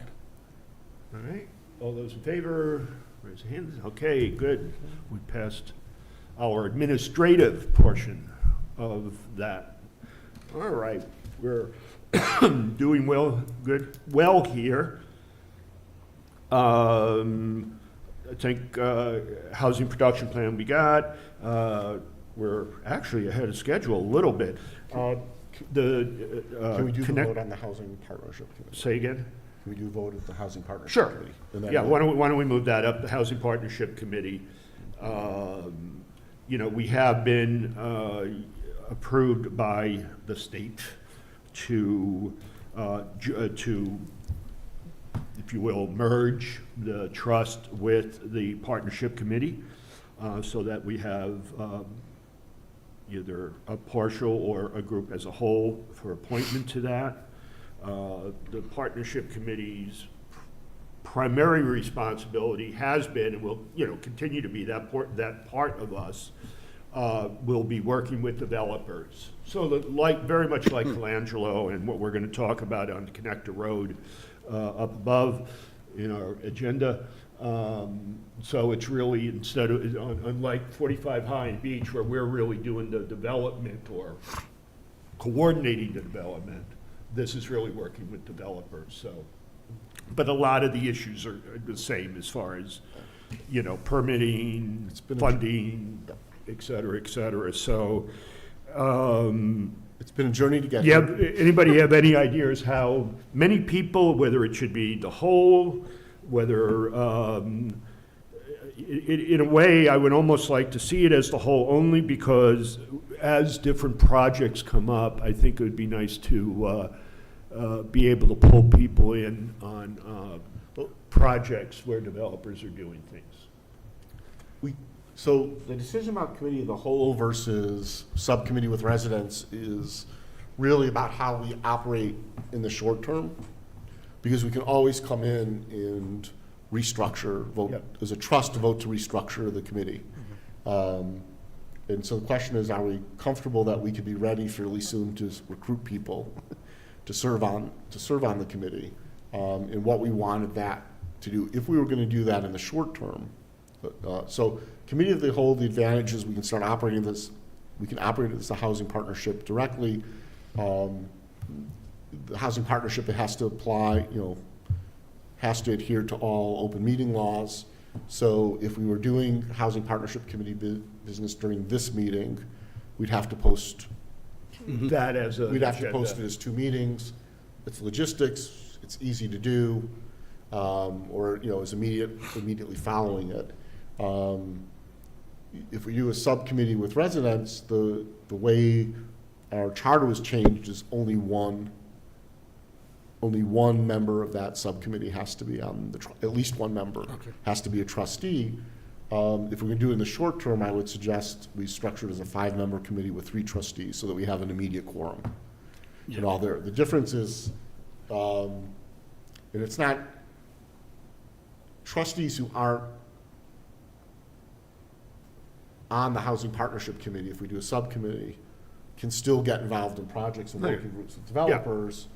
All right, all those in favor, raise your hands. Okay, good. We passed our administrative portion of that All right, we're doing well here. I think housing production plan we got. We're actually ahead of schedule a little bit. Can we do the vote on the housing partnership committee? Say again? Can we do a vote at the housing partnership Sure. committee? And then Yeah, we'll- why don't we move that up, the Housing Partnership Committee. You know, we have been approved by the state to, if you will, merge the trust with the partnership committee, so that we have either a partial or a group as a whole for appointment to that. The partnership committee's primary responsibility has been and will, continue to be that part of us will be working with developers. So that very much like Colangelo and what we're going to talk about on Connector Road up above in our agenda. So it's really, instead of, unlike 45 High and Beach, where we're really doing the development or coordinating the development, this is really working with developers, so. But a lot of the issues are the same as far as, permitting, funding, et cetera, so. It's been a journey to get Yeah, here. anybody have any ideas how many people, whether it should be the whole, whether, in a way, I would almost like to see it as the whole, only because as different projects come up, I think it would be nice to be able to pull people in on projects where developers are doing things. So the decision about committee of the whole versus subcommittee with residents is really about how we operate in the short term, because we can always come in and restructure, vote Yep. as a trust to vote to restructure the committee. And so the question is, are we comfortable that we could be ready fairly soon to recruit people to serve on the committee, and what we wanted that to do if we were going to do that in the short term. So committee of the whole, the advantage is we can start operating this, we can operate it as a housing partnership directly. The housing partnership, it has to apply, has to adhere to all open meeting laws. So if we were doing housing partnership committee business during this meeting, we'd have to post, That as a. we'd have to post it as 2 meetings. It's logistics, it's easy to do, or, is immediately following it. If we do a subcommittee with residents, the way our charter was changed is only one member of that subcommittee has to be on at least one member has to be a trustee. If we're going to do it in the short term, I would suggest we structure it as a 5-member committee with 3 trustees so that we have an immediate quorum. Yeah. And all there. The difference is, and it's not trustees who aren't on the housing partnership committee, if we do a subcommittee, can still get involved in projects and working groups with developers.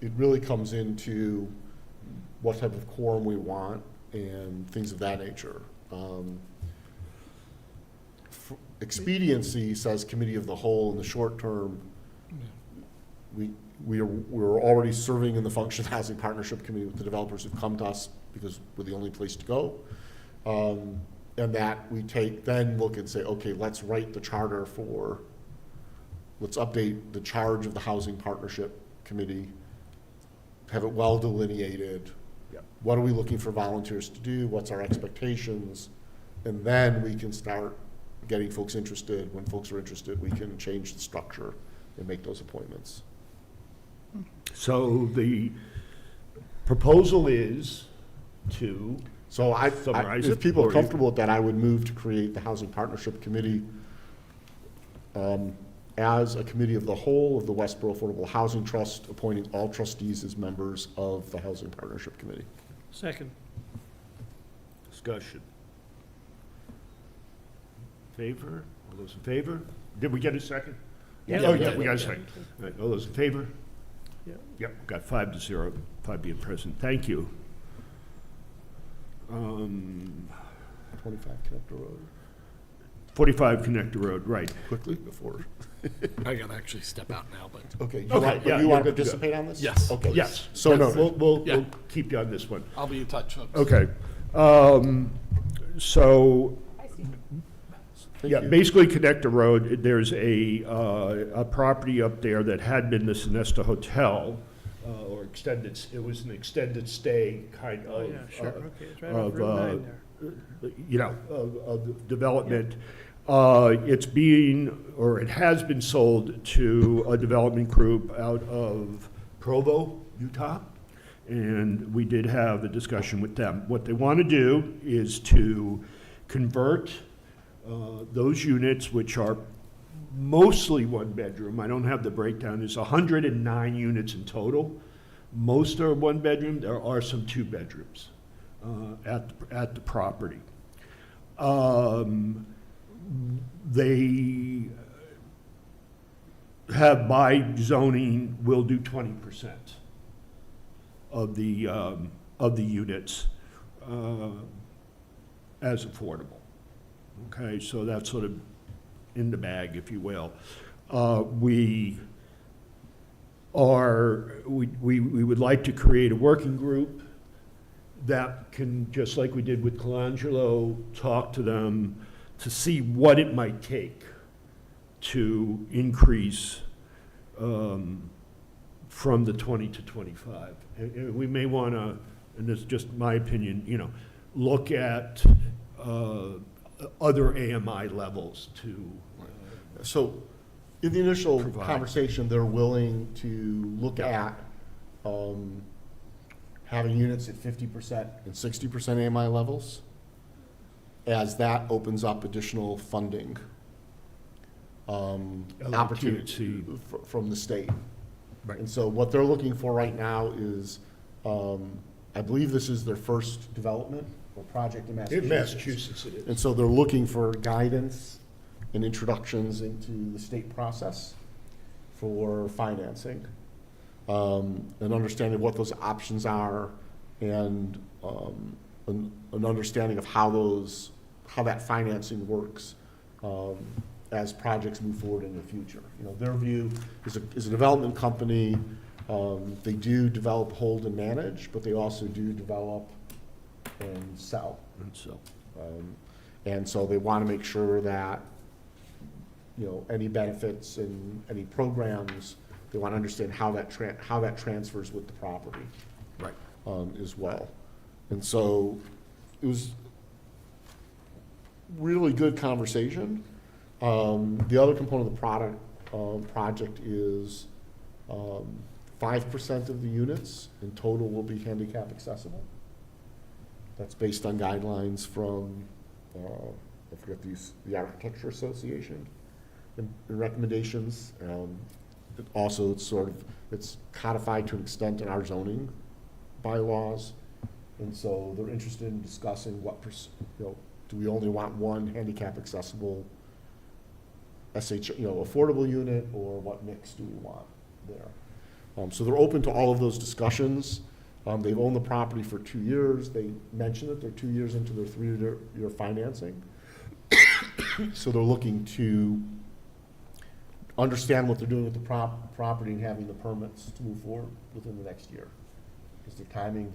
It really comes into what type of quorum we want and things of that nature. Expediency says committee of the whole in the short term. We're already serving in the function of housing partnership committee with the developers who've come to us because we're the only place to go. And that we then look and say, okay, let's write the charter let's update the charge of the housing partnership committee, have it well delineated. Yep. What are we looking for volunteers to do? What's our expectations? And then we can start getting folks interested. When folks are interested, we can change the structure and make those appointments. So the proposal is to, So Summarize if it, people or are you- comfortable with that, I would move to create the Housing Partnership Committee as a committee of the whole of the Westborough Affordable Housing Trust, appointing all trustees as members of the Housing Partnership Committee. Second. discussion. Favor? All those in favor? Did we get a second? Yeah. Oh, yeah, we got a second. All right, all those in favor? Yeah. Yep, got 5-0, 5 being present. Thank you. 25 Connector Road. 45 Connector Road, right. quickly before? I gotta actually step out now, but Okay. Okay, yeah, You you're want to good to go. participate on this? Yes. Okay. Yes. So yes, noted. we'll Yeah. keep you on this one. I'll be in touch, folks. Okay. So, Thank yeah, you. basically Connector Road, there's a property up there that had been the Sonesta Hotel, or extended, it was an extended stay kind Oh, of. yeah, sure, okay, it's right of, off Route 9 there. You know, of development. It's being, or it has been sold to a development group out of Provo, Utah. And we did have a discussion with them. What they want to do is to convert those units, which are mostly one bedroom. I don't have the breakdown. There's 109 units in total. Most are one bedroom. There are some two bedrooms at the property. They have by zoning will do 20% of the units as affordable. Okay, so that's sort of in the bag, if you will. We would like to create a working group that can, just like we did with Colangelo, talk to them to see what it might take to increase from the 20 to 25. And we may want to, and this is just my opinion, you know, look at other AMI levels to. So in the initial Provide. conversation, they're willing to look at having units at 50% and 60% AMI levels, as that opens up additional funding opportunity from the state. Right. And so what they're looking for right now is, I believe this is their first development or project in Massachusetts. In Massachusetts it is. And so they're looking for guidance and introductions into the state process for financing, and understanding what those options are, and an understanding of how that financing works as projects move forward in the future. You know, their view is a development company. They do develop, hold, and manage, but they also do develop and sell. And so, And so they want to make sure that, you know, any benefits and any programs, they want to understand how that transfers with the property right. as well. And so it was really good conversation. The other component of the project is 5% of the units in total will be handicap accessible. That's based on guidelines from, I forget the Architecture Association and recommendations. Also, it's codified to an extent in our zoning bylaws. And so they're interested in discussing do we only want one handicap accessible affordable unit, or what mix do we want there? So they're open to all of those discussions. They've owned the property for 2 years. They mentioned that they're 2 years into their 3-year financing. So they're looking to understand what they're doing with the property and having the permits to move forward within the next year. Because their timing,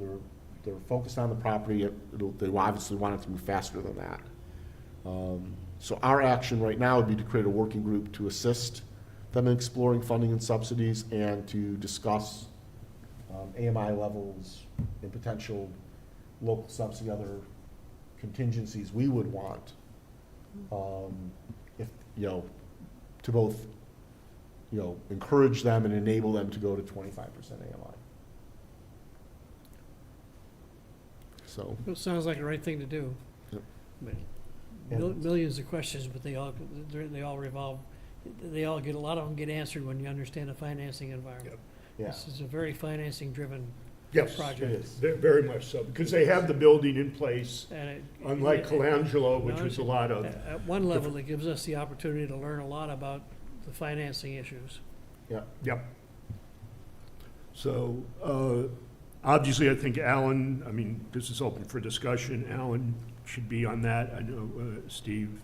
they're focused on the property. They obviously want it to move faster than that. So our action right now would be to create a working group to assist them in exploring funding and subsidies, and to discuss AMI levels and potential local subsidy, other contingencies we would want, if, to both, encourage them and enable them to go to 25% AMI. So, It sounds like the right thing to do. Yep. But And- millions of questions, but they all revolve, a lot of them get answered when you understand the financing environment. yeah. This is a very financing-driven Yes, project. It is. very much so, because they have the building in place, And unlike Colangelo, which was a lot of. At one level, it gives us the opportunity to learn a lot about the financing issues. Yeah. Yep. So, obviously, I think Alan, this is open for discussion. Alan should be on that. I know Steve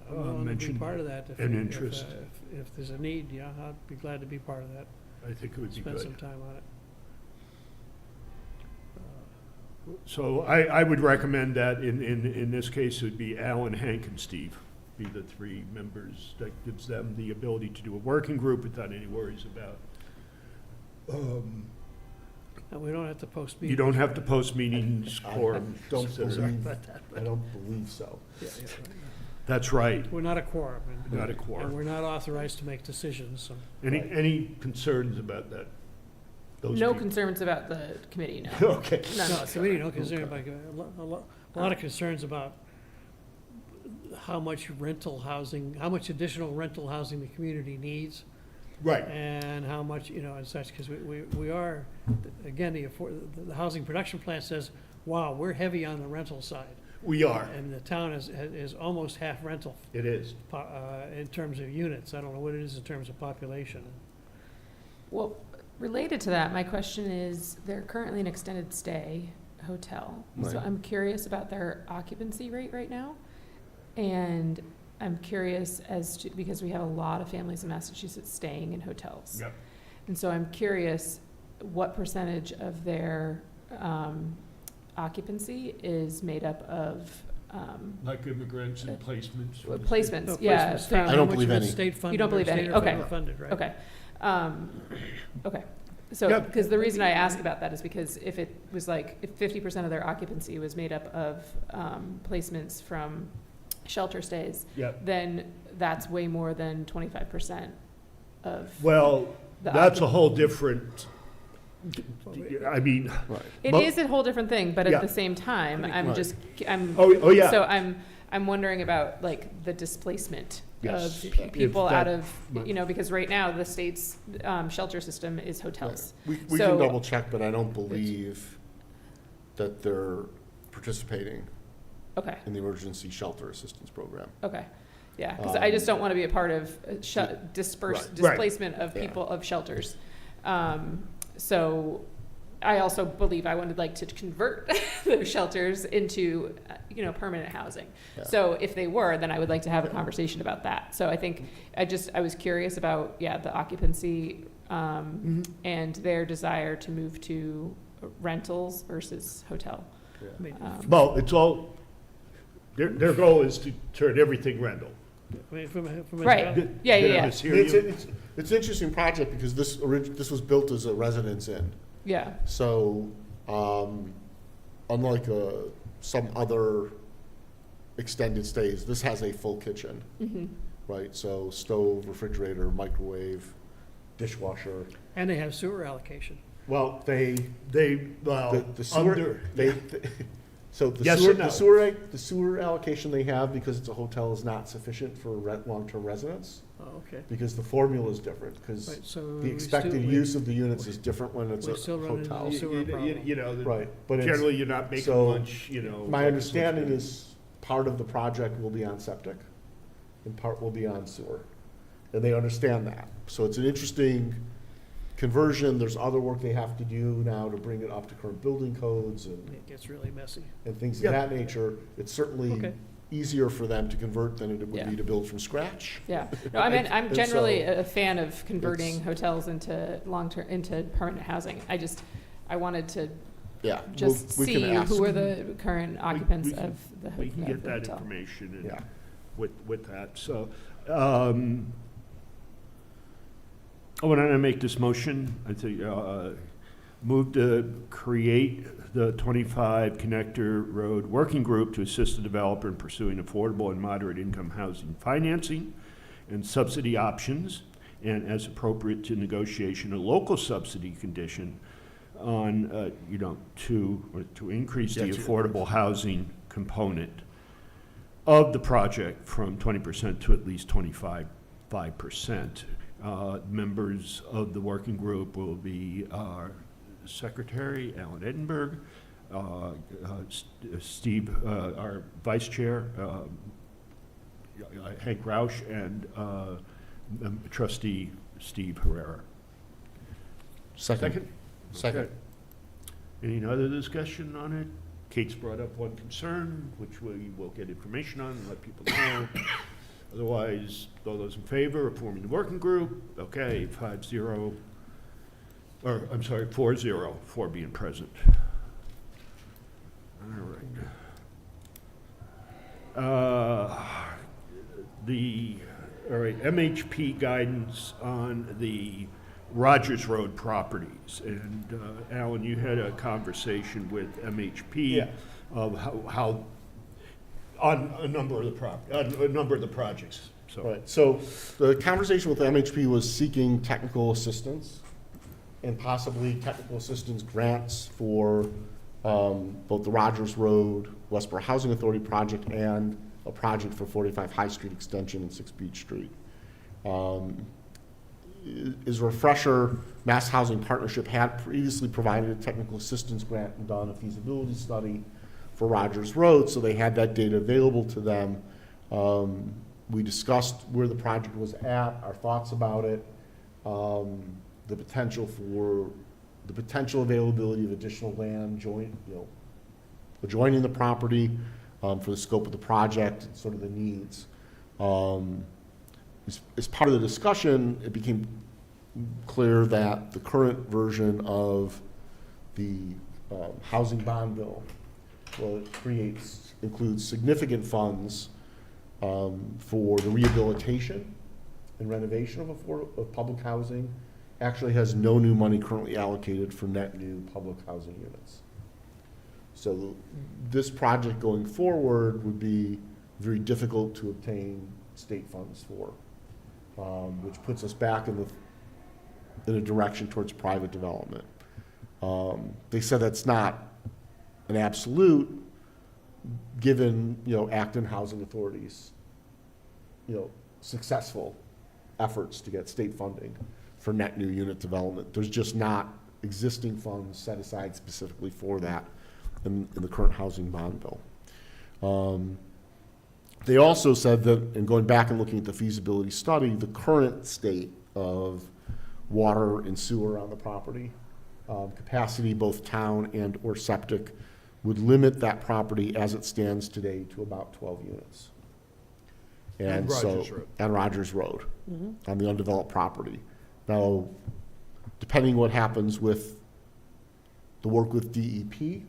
I'm willing to be mentioned part of that. an interest. If there's a need, yeah, I'd be glad to be part of that, I think it would be spend some good. time on it. So I would recommend that in this case, it would be Alan, Hank, and Steve, be the three members. That gives them the ability to do a working group without any worries about. And we don't have to post You meetings. don't have to post meetings, quorum. don't Sorry. believe, About that, I don't believe so. yeah, yeah. That's right, We're not a quorum, not a and quorum. we're not authorized to make decisions, so. Any concerns about that? Those No people? concerns about the committee, no. Okay. None No, so we need whatsoever. no concern about, a lot of concerns about how much rental housing, how much additional rental housing the community needs, Right, and how much, and such, because we are, again, the housing production plan says, wow, we're heavy on the rental side. we are. And the town is almost half rental, It is. in terms of units. I don't know what it is in terms of population. Well, related to that, my question is, they're currently an extended stay hotel. So Right. I'm curious about their occupancy rate right now. And I'm curious as to, because we have a lot of families in Massachusetts staying in hotels. Yep. And so I'm curious what percentage of their occupancy is made up of Like immigrants and placements. placements, No, yeah. placement state- from- I how don't much believe of it's any. state funded You don't or believe any, state or okay. federal funded, right? Okay. Okay. So, Yeah. because the reason I ask about that is because if it was like, if 50% of their occupancy was made up of placements from shelter stays, Yep. then that's way more than 25% of. Well, the that's a occup- whole different, I mean, Right. It Mo- is a whole different thing, but Yeah. at the same time, I'm Right. just, I'm. oh, yeah. So I'm wondering about like the displacement Yes. of If people that- out of, because right now the state's shelter system is hotels. We So- can double check, but I don't believe that they're participating Okay, in the emergency shelter assistance program. okay. Yeah, because I just don't want to be a part of Right. displacement of Yeah. people, of shelters. So I also believe I would like to convert those shelters into, permanent housing. Yeah. So if they were, then I would like to have a conversation about that. So I think, I was curious about, the occupancy, and their desire to move to rentals versus hotel. I mean, well, it's all, their goal is to turn everything rental. I mean, from a. Right. Did- Yeah, did I yeah, yeah. mishear It's, you? it's an interesting project because this was built as a residence inn. Yeah, So, unlike some other extended stays, this has a full kitchen, mhm, right? So stove, refrigerator, microwave, dishwasher. And they have sewer allocation. Well, they, well, The sewer, under, so the Yes sewer, or no? the sewer allocation they have because it's a hotel is not sufficient for long-term residents Oh, okay. because the formula is different because Right, so the expected use of the units is different when it's we a still run into hotel. the sewer problem. you know, Right, but it's, generally you're not making so lunch, my understanding is part of the project will be on septic and part will be on sewer. And they understand that. So it's an interesting conversion. There's other work they have to do now to bring it up to current building codes and It gets really messy. things Yeah. of that nature. It's certainly Okay. easier for them to convert than it would Yeah. be to build from scratch. yeah. No, I mean, I'm And generally so a fan of converting it's- hotels into into permanent housing. I wanted to Yeah. just we can see ask. who are the current occupants we can- of the We can of get the that hotel. information and Yeah. with that, so, I want to make this motion, I think, move to create the 25 Connector Road Working Group to assist the developer in pursuing affordable and moderate income housing financing and subsidy options, and as appropriate to negotiation, a local subsidy condition on, to increase the Yeah, to- affordable housing component of the project from 20% to at least 25%. Members of the working group will be our secretary, Alan Edinburgh, Steve, our vice chair, Hank Roush, and trustee Steve Herrera. Second. Okay. Any other discussion on it? Kate's brought up one concern, which we will get information on and let people know. Otherwise, all those in favor of forming the working group? Okay, 5-0, or, I'm sorry, 4-0, 4 being present. All right. All right, MHP guidance on the Rogers Road properties. And Alan, you had a conversation with MHP Yeah. of how on a number of the projects. So, Right, so the conversation with MHP was seeking technical assistance and possibly technical assistance grants for both the Rogers Road, Westborough Housing Authority project, and a project for 45 High Street Extension and 6 Beach Street. As a refresher, Mass Housing Partnership had previously provided a technical assistance grant and done a feasibility study for Rogers Road, so they had that data available to them. We discussed where the project was at, our thoughts about it, the potential availability of additional land adjoining the property, for the scope of the project, and sort of the needs. As part of the discussion, it became clear that the current version of the housing bond bill, well, it includes significant funds for the rehabilitation and renovation of public housing. Actually has no new money currently allocated for net new public housing units. So this project going forward would be very difficult to obtain state funds for, which puts us back in a direction towards private development. They said that's not an absolute, given Acton Housing Authority's successful efforts to get state funding for net new unit development. There's just not existing funds set aside specifically for that in the current housing bond bill. They also said that, and going back and looking at the feasibility study, the current state of water and sewer on the property, capacity, both town and or septic, would limit that property as it stands today to about 12 units. And Rogers Road. And Rogers Road, on the undeveloped property. Now, depending what happens with the work with DEP,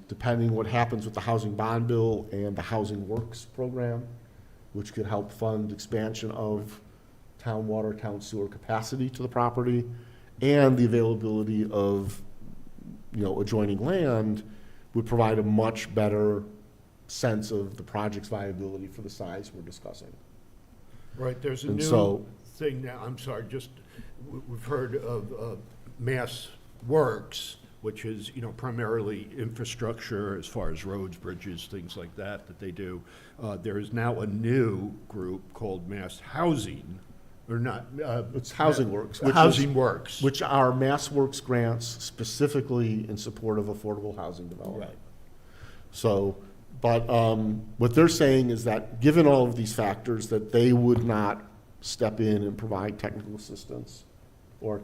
depending what happens with the housing bond bill and the Housing Works program, which could help fund expansion of town water, town sewer capacity to the property, and the availability of adjoining land, would provide a much better sense of the project's viability for the size we're discussing. right, there's a And new so- thing now, I'm sorry, we've heard of Mass Works, which is, primarily infrastructure as far as roads, bridges, things like that they do. There is now a new group called Mass Housing, or not. It's Housing Works, Housing Works. which are Mass Works grants specifically in support of affordable housing development. Right. So, but what they're saying is that, given all of these factors, that they would not step in and provide technical assistance or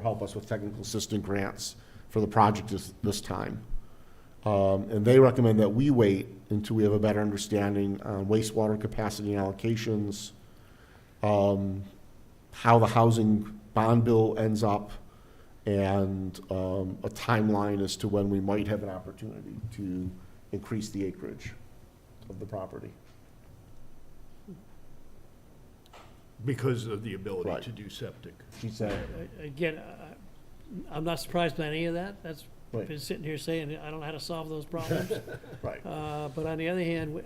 help us with technical assistance grants for the project this time. And they recommend that we wait until we have a better understanding on wastewater capacity and allocations, how the housing bond bill ends up, and a timeline as to when we might have an opportunity to increase the acreage of the property. Because of the ability Right. to do septic. She said, Again, I'm not surprised by any of that. That's, Right. been sitting here saying, I don't know how to solve those problems. right, But on the other hand,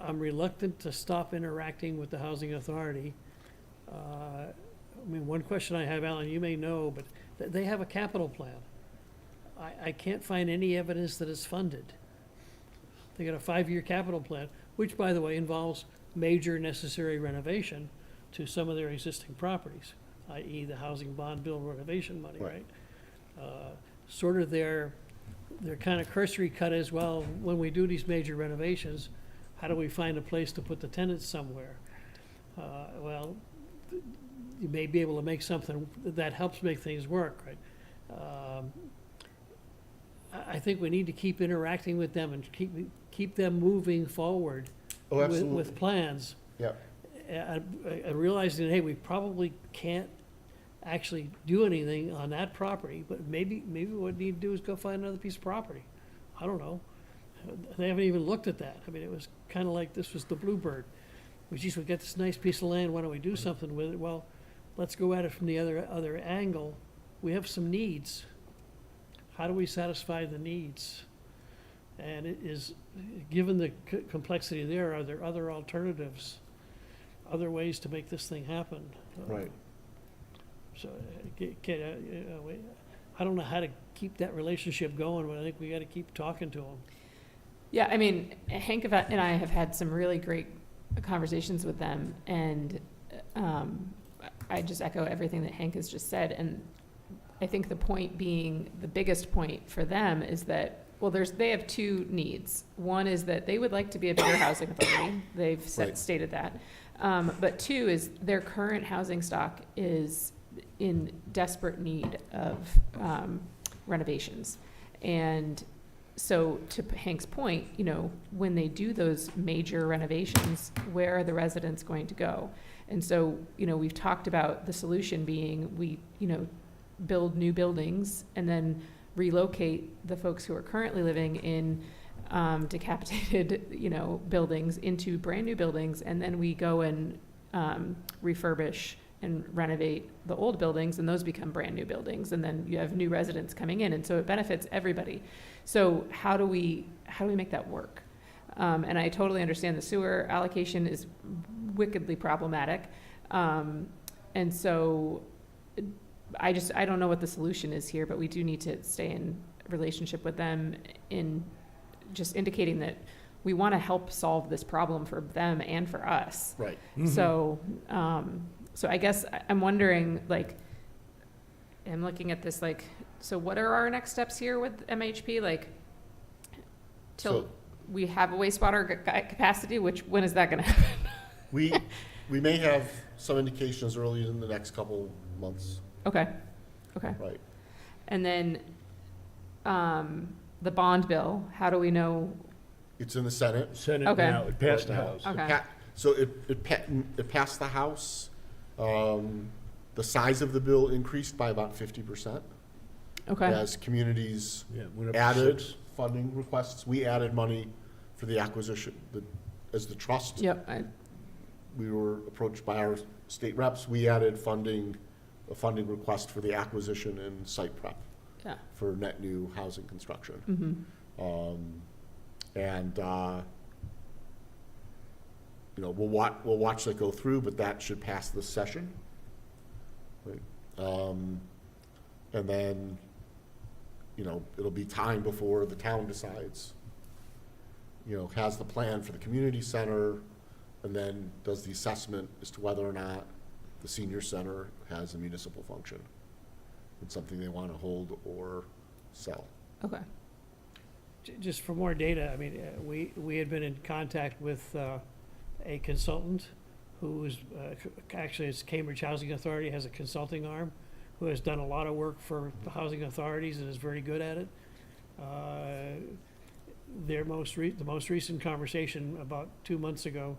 I'm reluctant to stop interacting with the housing authority. One question I have, Alan, you may know, but they have a capital plan. I can't find any evidence that it's funded. They got a 5-year capital plan, which, by the way, involves major necessary renovation to some of their existing properties, i.e. the housing bond bill renovation money, Right. right? Sort of their kind of cursory cut is, well, when we do these major renovations, how do we find a place to put the tenants somewhere? Well, you may be able to make something that helps make things work, right? I think we need to keep interacting with them and keep them moving forward Oh, absolutely. with plans, Yeah, and realizing, hey, we probably can't actually do anything on that property, but maybe what we need to do is go find another piece of property. I don't know. They haven't even looked at that. I mean, it was kind of like this was the Bluebird. We got this nice piece of land, why don't we do something with it? Well, let's go at it from the other angle. We have some needs. How do we satisfy the needs? And it is, given the complexity there, are there other alternatives, other ways to make this thing happen? right. So, I don't know how to keep that relationship going, but I think we gotta keep talking to them. Yeah, I mean, Hank and I have had some really great conversations with them, and I just echo everything that Hank has just said. And I think the point being, the biggest point for them is that, well, they have two needs. One is that they would like to be a bigger housing authority. They've Right. stated that. But two is their current housing stock is in desperate need of renovations. And so to Hank's point, when they do those major renovations, where are the residents going to go? And so, we've talked about the solution being we, build new buildings and then relocate the folks who are currently living in decapitated, buildings into brand new buildings, and then we go and refurbish and renovate the old buildings, and those become brand new buildings, and then you have new residents coming in, and so it benefits everybody. So how do we make that work? And I totally understand the sewer allocation is wickedly problematic, and so I don't know what the solution is here, but we do need to stay in relationship with them in just indicating that we want to help solve this problem for them and for us. Right. So, so I guess I'm wondering, I'm looking at this, so what are our next steps here with MHP? Till So- we have a wastewater capacity, when is that going to happen? We may have some indications early in the next couple months, Okay. right? And then, the bond bill, how do we know? It's in the Senate. Senate Okay. now, it passed the Right now. House. Okay. So it passed the House. The size of the bill increased by about 50%. Okay. As communities Yeah, went up to added 6. funding requests, we added money for the acquisition, as the trust. Yep. We were approached by our state reps, we added a funding request for the acquisition and site prep Yeah. for net new housing construction. Mm-hmm. We'll watch that go through, but that should pass this session. Right. And then, it'll be time before the town decides, has the plan for the community center, and then does the assessment as to whether or not the senior center has a municipal function. It's something they want to hold or sell. Okay. Just for more data, I mean, we had been in contact with a consultant who's, actually it's Cambridge Housing Authority, has a consulting arm, who has done a lot of work for the housing authorities and is very good at it. The most recent conversation about 2 months ago,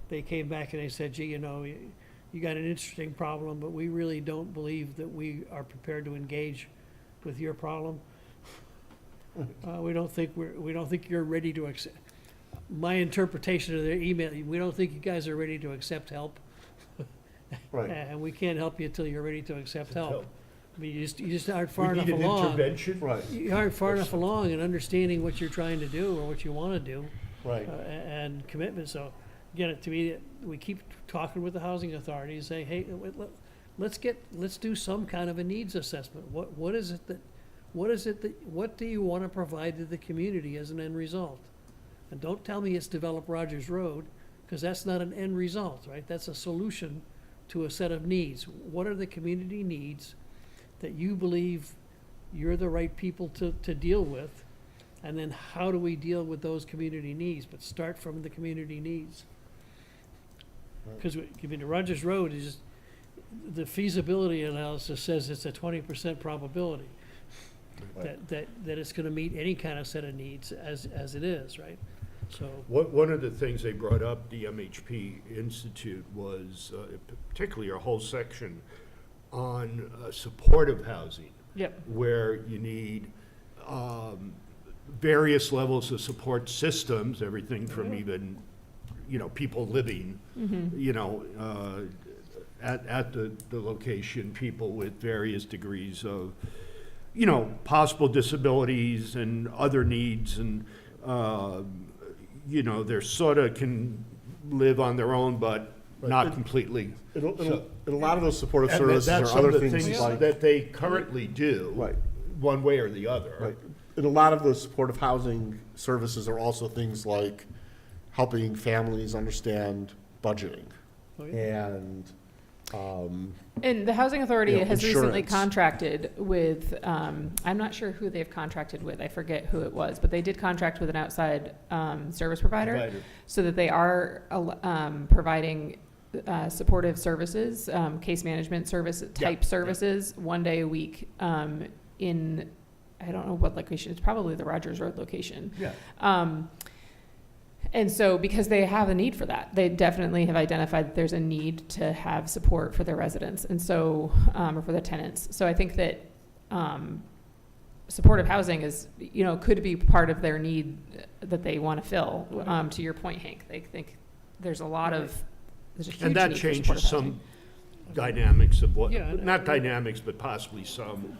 they came back and they said, gee, you got an interesting problem, but we really don't believe that we are prepared to engage with your problem. We don't think you're ready to accept. My interpretation of their email, we don't think you guys are ready to accept help. Right. And we can't help you until you're ready to accept help. Help. I mean, you just aren't We far enough need an along. intervention. Right, You aren't far enough along in understanding what you're trying to do or what you want to do, right. and commitment. So, again, to me, we keep talking with the housing authority and say, hey, let's do some kind of a needs assessment. What do you want to provide to the community as an end result? And don't tell me it's develop Rogers Road, because that's not an end result, right? That's a solution to a set of needs. What are the community needs that you believe you're the right people to deal with? And then how do we deal with those community needs? But start from the community needs. Because, Rogers Road is just, the feasibility analysis says it's a 20% probability Right. that it's gonna meet any kind of set of needs as it is, right? So, One of the things they brought up, the MHP Institute, was particularly a whole section on supportive housing, yep, where you need various levels of support systems, everything from even, people living, at the location, people with various degrees of, possible disabilities and other needs, and, they're sort of can live on their own, but not completely. And a lot of those supportive And services that's are some of other the things things like, that they currently do. Right. One way or the other. right. And a lot of those supportive housing services are also things like helping families understand budgeting. Oh, yeah. And, And the Housing Authority You know, has recently insurance. contracted with, I'm not sure who they've contracted with, I forget who it was, but they did contract with an outside service provider so that they are providing supportive services, case management service type services, 1 day a week in, I don't know what location, it's probably the Rogers Road location. Yeah. And so, because they have a need for that, they definitely have identified that there's a need to have support for their residents, and so, or for the tenants. So I think that supportive housing is, could be part of their need that they want to fill. To your point, Hank, they think there's a lot of, there's a huge And that need for changes supportive some housing. dynamics of what, Yeah, and- not dynamics, but possibly some.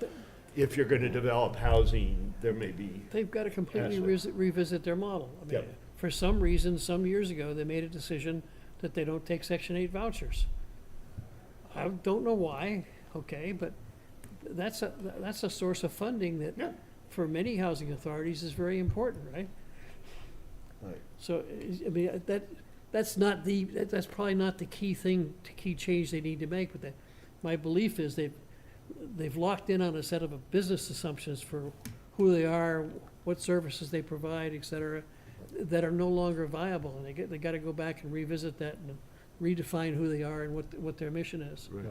If you're going to develop housing, there may be, They've got to completely Yes, revisit their model. I mean, Yep. for some reason, some years ago, they made a decision that they don't take Section 8 vouchers. I don't know why, okay, but that's a source of funding that, Yeah. for many housing authorities, is very important, right? right. So, I mean, that's probably not the key thing, the key change they need to make, but my belief is they've locked in on a set of business assumptions for who they are, what services they provide, et cetera, that are no longer viable, and they got to go back and revisit that and redefine who they are and what their mission is. right.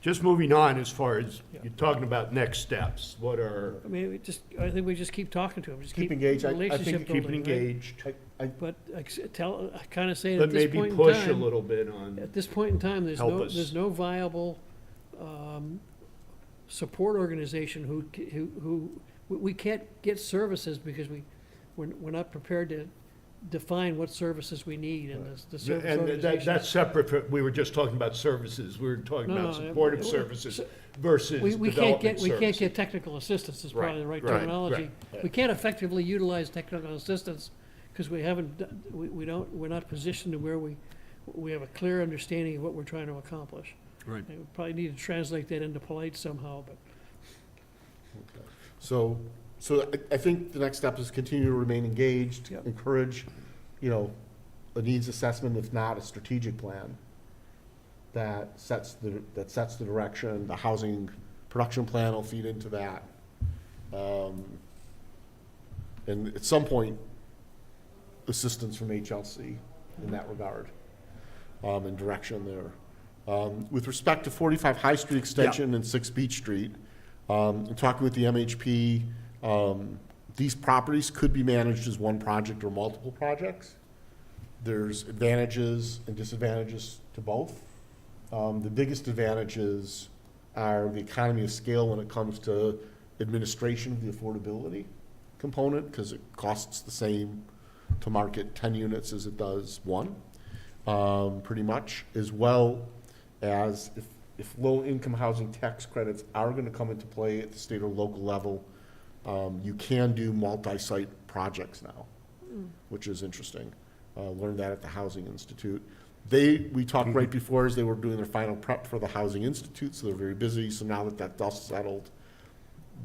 Just moving on, as far as, Yeah. you're talking about next steps, what are, I mean, I think we just keep talking to them, just Keep keep engaged. I think relationship keeping building, right? engaged, But I kind of saying but at this maybe point in push a time, little bit on, at this point in time, Help us. there's no viable support organization who we can't get services because we're not prepared to define what services we need, and the service and organization. that's separate from, we were just talking about services, we were talking No, about no, supportive it- services so- versus We can't development get services. technical assistance is Right, probably the right right, terminology. right. We can't effectively utilize technical assistance because we're not positioned to where we have a clear understanding of what we're trying to accomplish. Right. We probably need to translate that into polite somehow, but So I think the next step is continue to remain engaged, Yep. encourage, a needs assessment, if not a strategic plan that sets the direction. The housing production plan will feed into that. And at some point, assistance from HLC in that regard, and direction there. With respect to 45 High Street Extension and 6 Beach Street, in talking with the MHP, these properties could be managed as one project or multiple projects. There's advantages and disadvantages to both. The biggest advantages are the economy of scale when it comes to administration of the affordability component, because it costs the same to market 10 units as it does one, pretty much, as well as if low-income housing tax credits are going to come into play at the state or local level, you can do multi-site projects now, which is interesting. Learned that at the Housing Institute. We talked right before as they were doing their final prep for the Housing Institute, so they're very busy. So now that that dust settled,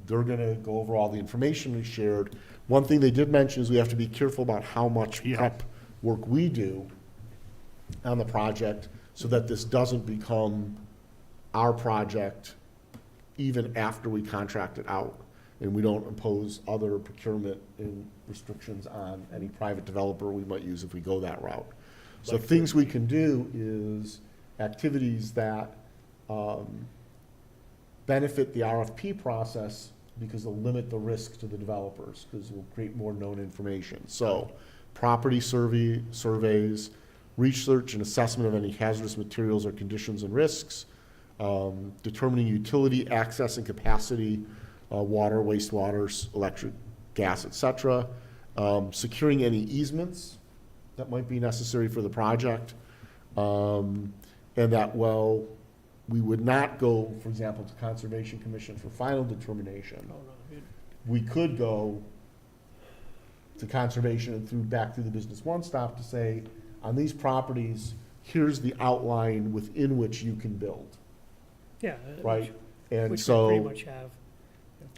they're going to go over all the information we shared. One thing they did mention is we have to be careful about how much prep work we do on the project so that this doesn't become our project even after we contract it out, and we don't impose other procurement and restrictions on any private developer we might use if we go that route. So things we can do is activities that benefit the RFP process because they'll limit the risk to the developers because we'll create more known information. So property surveys, research and assessment of any hazardous materials or conditions and risks, determining utility access and capacity, water, wastewater, electric, gas, et cetera, securing any easements that might be necessary for the project, and that, well, we would not go, for example, to Conservation Commission for final determination. Oh, no, We could go to Conservation and back through the Business One Stop to say, on these properties, here's the outline within which you can build, yeah. right? And Which we pretty so, much have.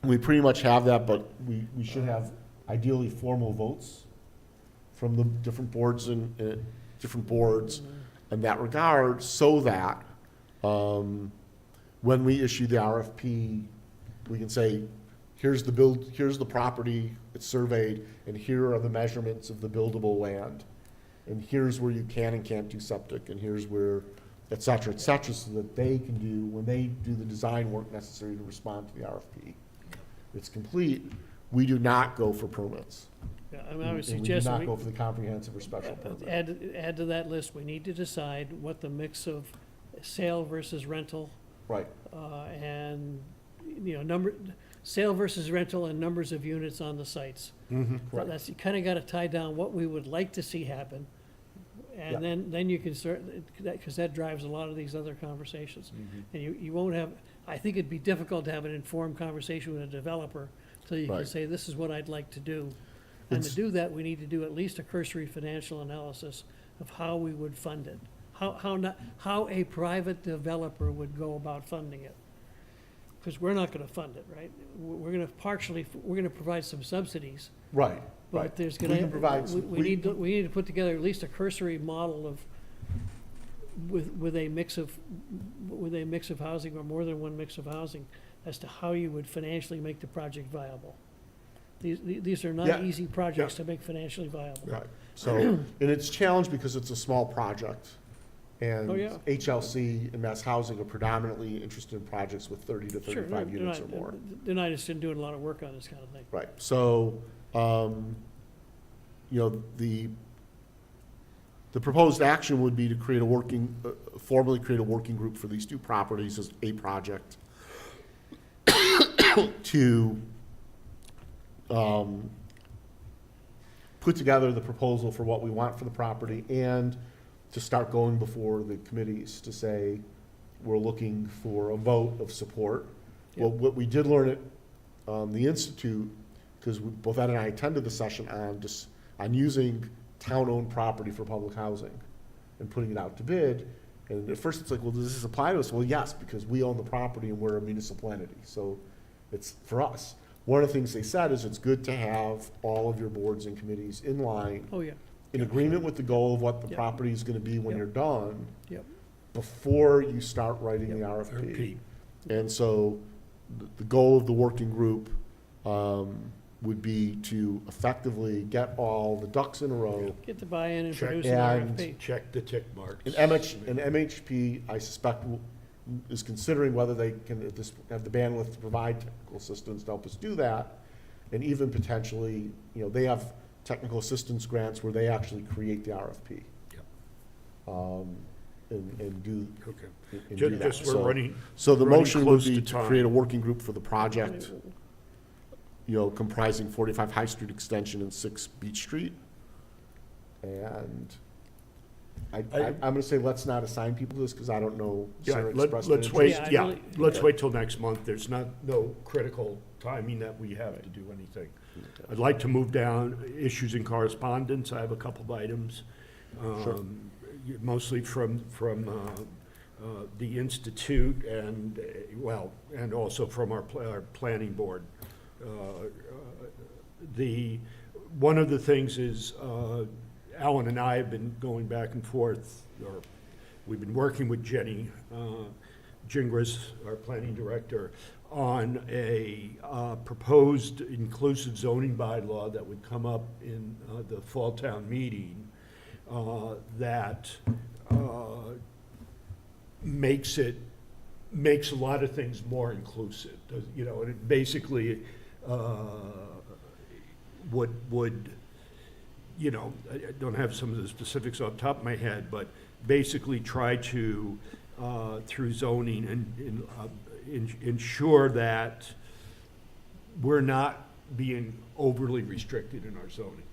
we pretty much have that, but we should have ideally formal votes from the different boards and, different boards in that regard, so that, when we issue the RFP, we can say, here's the property, it's surveyed, and here are the measurements of the buildable land. And here's where you can and can't do septic, and here's where, et cetera, so that they can do, when they do the design work necessary to respond to the RFP, it's complete. We do not go for permits. Yeah, I mean, I would And we do suggest not we go for the comprehensive or special permit. add to that list, we need to decide what the mix of sale versus rental, Right, and, sale versus rental and numbers of units on the sites. correct. That's, you kinda gotta tie down what we would like to see happen. Yeah. And then you can start, because that drives a lot of these other conversations. And you won't have, I think it'd be difficult to have an informed conversation with a developer till you can Right. say, this is what I'd like to do. And to It's- do that, we need to do at least a cursory financial analysis of how we would fund it. How a private developer would go about funding it. Because we're not gonna fund it, right? We're gonna provide some subsidies, Right, but right. there's We gonna, can provide some- we need to put together at least a cursory model of, with a mix of housing, or more than one mix of housing, as to how you would financially make the project viable. These are Yeah. not easy projects to make financially viable. Right, so, and it's challenged because it's a small project. And Oh, yeah. HLC and Mass Housing are predominantly interested in projects with 30 to Sure, 35 units or more. they're not interested in doing a lot of work on this kind of thing. Right, so, the proposed action would be to create formally create a working group for these two properties as a project to, put together the proposal for what we want for the property and to start going before the committees to say, we're looking for a vote of support. Well, what we did learn at the Institute, because both Ed and I attended the session on using town-owned property for public housing and putting it out to bid. And at first it's like, well, does this apply to us? Well, yes, because we own the property and we're a municipal entity, so it's for us. One of the things they said is it's good to have all of your boards and committees in line, Oh, yeah, in agreement with the goal of what the Yep. property is gonna be when Yep. you're done, yep. before you start writing the RFP. And so, the goal of the working group, would be to effectively get all the ducks in a row. Get the buy-in and Check produce an and- RFP. Check the tick marks. And MHP, I suspect, is considering whether they can have the bandwidth to provide technical assistance to help us do that. And even potentially, they have technical assistance grants where they actually create the RFP. Yep. And do, Okay. and do that. Just, we're running. So the running motion would close be to to time. create a working group for the project, comprising 45 High Street Extension and 6 Beach Street. And I'm gonna say, let's not assign people to this, because I don't know. Yeah, Sarah expressed let's an wait, interest. Yeah, I really- let's wait till next month. There's no critical timing that we have to do anything. I'd like to move down issues and correspondence. I have a couple of items. Sure. Mostly from the Institute and, and also from our planning board. One of the things is, Alan and I have been going back and forth, or we've been working with Jenny Gingras, our planning director, on a proposed inclusive zoning bylaw that would come up in the fall town meeting that makes a lot of things more inclusive. And it basically would you know, I don't have some of the specifics off the top of my head, but basically try to, through zoning and ensure that we're not being overly restricted in our zoning.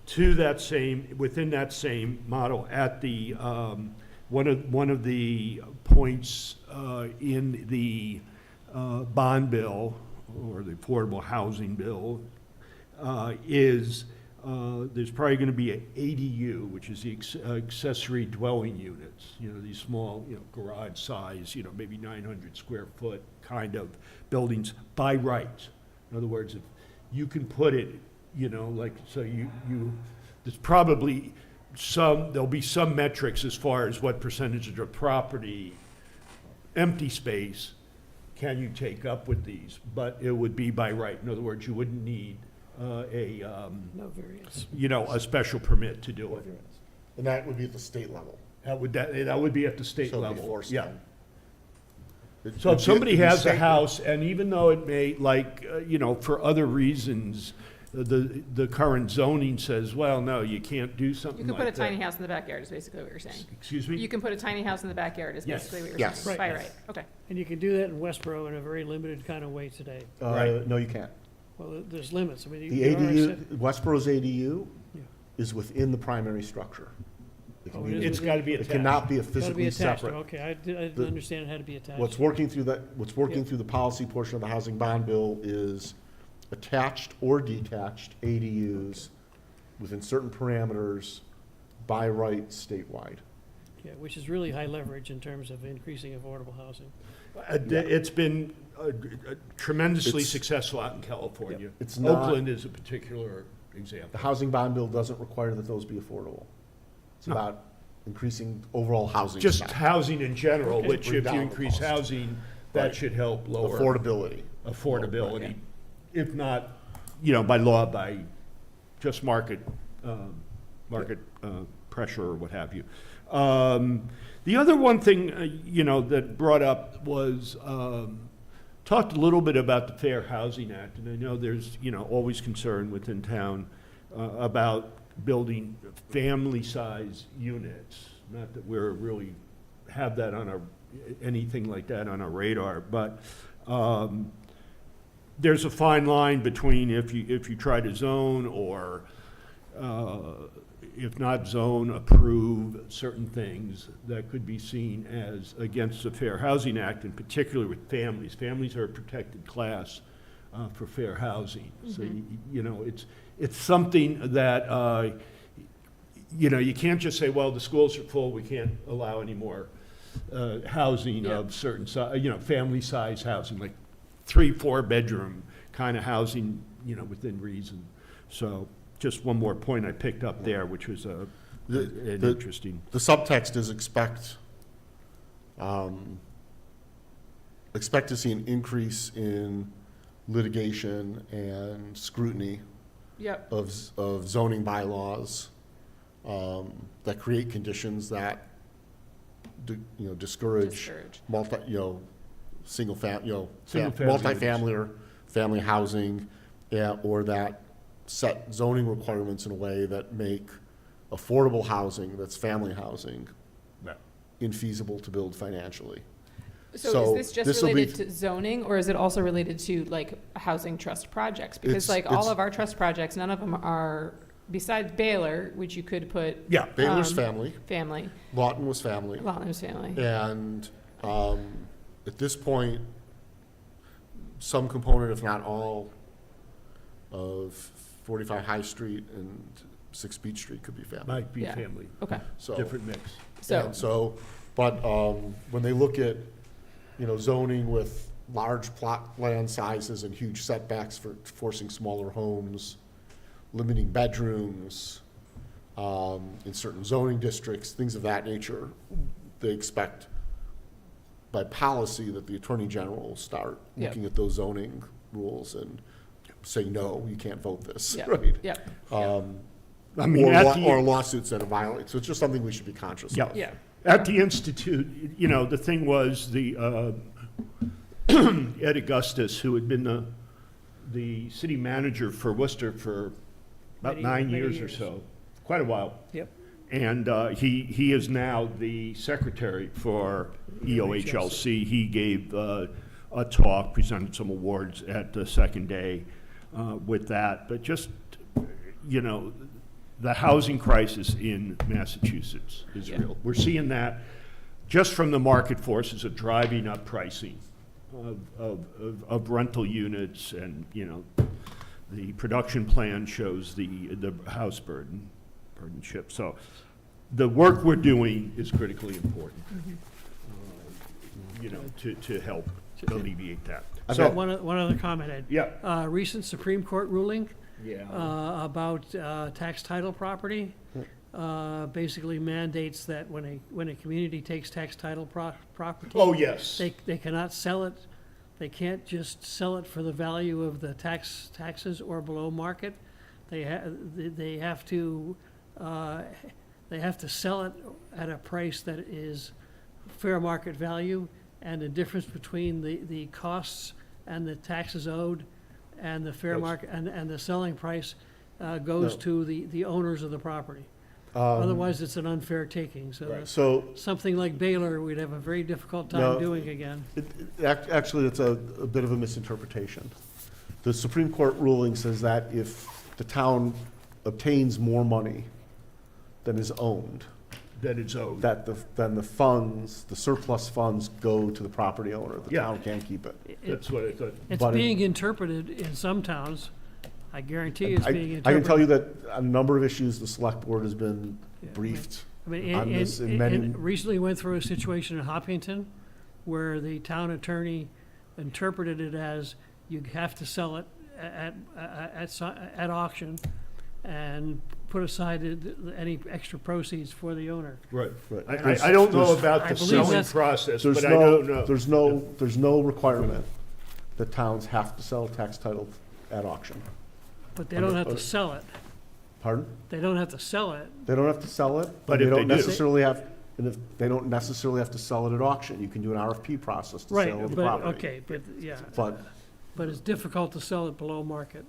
To that same, within that same model, at the, one of the points in the bond bill, or the affordable housing bill, is there's probably going to be an ADU, which is the accessory dwelling units, you know, these small, you know, garage size, you know, maybe 900 square foot kind of buildings by right. In other words, if you can put it, you know, like, so there's probably there'll be some metrics as far as what percentage of the property, empty space, can you take up with these, but it would be by right. In other words, you wouldn't need No variance. you know, a special permit to do it. And that would be at the state level. That would be at the state So level. before Yeah. state. So if somebody The has a state- house, and even though it may, like, you know, for other reasons, the current zoning says, well, no, you can't do You something can like put a that. tiny house in the backyard is basically what you're saying. Excuse me? You can put a tiny house in the backyard is Yes. basically what you're Yes. saying. Right. By right, okay. And you can do that in Westborough in a very limited kind of way today. Right. No, you can't. Well, there's limits. I mean, The you already said- ADU, Westborough's ADU Yeah. is within the primary structure. It can Oh, be- it is It's gotta be It attached. cannot be Gotta be physically attached. separate. Okay, I didn't The- understand it had to be attached. What's working through Yeah. the policy portion of the housing bond bill is attached or detached ADUs within certain parameters by right statewide. Yeah, which is really high leverage in terms of increasing affordable housing. It's been tremendously It's- successful out in California. It's not- Oakland is a particular The example. housing bond bill doesn't require that those be affordable. It's No. about increasing overall housing Just stock. housing in general, Okay. which Bring if you down the increase cost. housing, that Right. should help lower Affordability. affordability. If not, you know, by law, by just market pressure or what have you. The other one thing, you know, that brought up was, talked a little bit about the Fair Housing Act, and I know there's, you know, always concern within town about building family-size units. Not that we're really have that on our, anything like that on our radar, but there's a fine line between if you try to zone or if not zone, approve certain things that could be seen as against the Fair Housing Act, in particular with families. Families are a protected class for fair housing. So, you know, it's something that, you know, you can't just say, well, the schools are full, we can't allow any more housing Yeah. of certain size, you know, family size housing, like 3-4 bedroom kind of housing, you know, within reason. So just one more point I picked up there, which was an interesting. The subtext is expect to see an increase in litigation and scrutiny Yep, of zoning bylaws that create conditions that discourage discourage. single Single-family multifamily or family housing, yeah, or that set zoning requirements in a way that make affordable housing, that's family housing, Yeah. infeasible to build financially. So So is this just this'll be- related to zoning, or is it also related to like housing trust projects? Because like all it's- of our trust projects, none of them are, besides Baylor, which you could put Yeah, Baylor's Um, family, family, Lawton was family, Lawton's family. and at this point, some component, if not all, of 45 High Street and 6 Beach Street could be family. might be Yeah. family, Okay, So, different mix. so, but when they look at, zoning with large plot land sizes and huge setbacks for forcing smaller homes, limiting bedrooms in certain zoning districts, things of that nature, they expect by policy that the Attorney General will start Yep. looking at those zoning rules and say, no, you can't vote this, Yep. right? yep, I mean, at the, Or lawsuits that violate, so it's just something we should be conscious Yeah. of. yeah, at the Institute, you know, the thing was the, Ed Augustus, who had been the city manager for Worcester for about Many- 9 many years or years. so, quite a while. Yep. And he is now the secretary for EOHLC. He gave a talk, presented some awards at the second day with that. But just, you know, the housing crisis in Massachusetts is real. We're seeing that just from the market forces of driving up pricing of rental units, and, you know, the production plan shows the house burdenship. So the work we're doing is critically important, you know, to help alleviate that. So So, one other comment, Ed. yeah, Recent Supreme Court ruling yeah, about tax title property basically mandates that when a community takes tax title property, oh, yes, they cannot sell it. They can't just sell it for the value of the taxes or below market. They have to sell it at a price that is fair market value, and the difference between the costs and the taxes owed and the fair Goes- market and the selling price goes No. to the owners of the property. Otherwise, it's an unfair taking. So Right. So something like Baylor, we'd have a very difficult time No. doing again. Actually, it's a bit of a misinterpretation. The Supreme Court ruling says that if the town obtains more money than is owned, that it's owed. then the funds, the surplus funds go to the property owner. The Yeah. town can't keep it. That's what I thought. It's But it- being interpreted in some towns. I guarantee it's being I interpreted. can tell you that on a number of issues, the select board has been Yeah. briefed. I mean, on this in many- recently went through a situation in Hopkinton where the town attorney interpreted it as you have to sell it at auction and put aside any extra proceeds for the owner. Right. Right. I don't know There's- about I the believe selling that's- process, There's but I don't know. there's no requirement that towns have to sell tax title at auction. But they don't have to sell it. Pardon? They don't have to sell it. They don't have to sell it, But but if they they don't do- necessarily have, and if, they don't necessarily have to sell it at auction. You can do an RFP process to Right, sell the but, property. okay, but, yeah, But but it's difficult to sell it below market.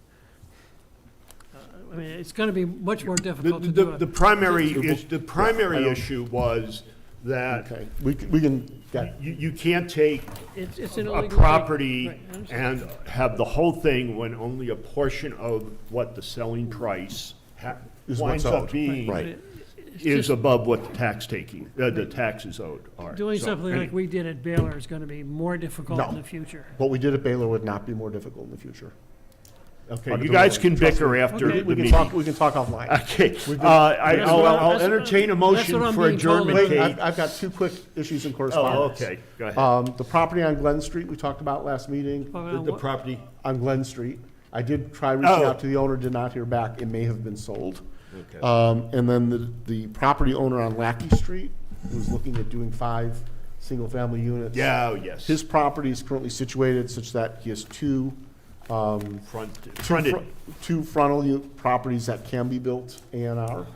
I mean, it's gonna be much more difficult to do The it. primary, I the primary don't- issue was that okay, we can get, you can't take It's an a illegal. property Right, I understand. and have the whole thing when only a portion of what the selling price Is winds what's up owed. being Right. It's is just above what the tax taking, the taxes owed are. doing So, something like we did at Baylor is gonna be more difficult in No. the future. what we did at Baylor would not be more difficult in the future. Okay, Under you the guys rules. can Trust bicker me. after Okay. the We can meeting. talk, we can talk offline. Okay, That's what I- I'll that's- entertain a that's what motion I'm for being told. adjournment. Wait, Kate. I've got two quick issues in Oh, correspondence. okay, go ahead. The property on Glen Street we talked about last meeting, The property, on Glen Street. I did try reaching Oh. out to the owner, did not hear back. It may have been sold. okay. And then the property owner on Lackey Street, who was looking at doing 5 single-family units. Yeah, oh, yes. His property is currently situated such that he has two Fronted, two frontal properties that can be built A&R,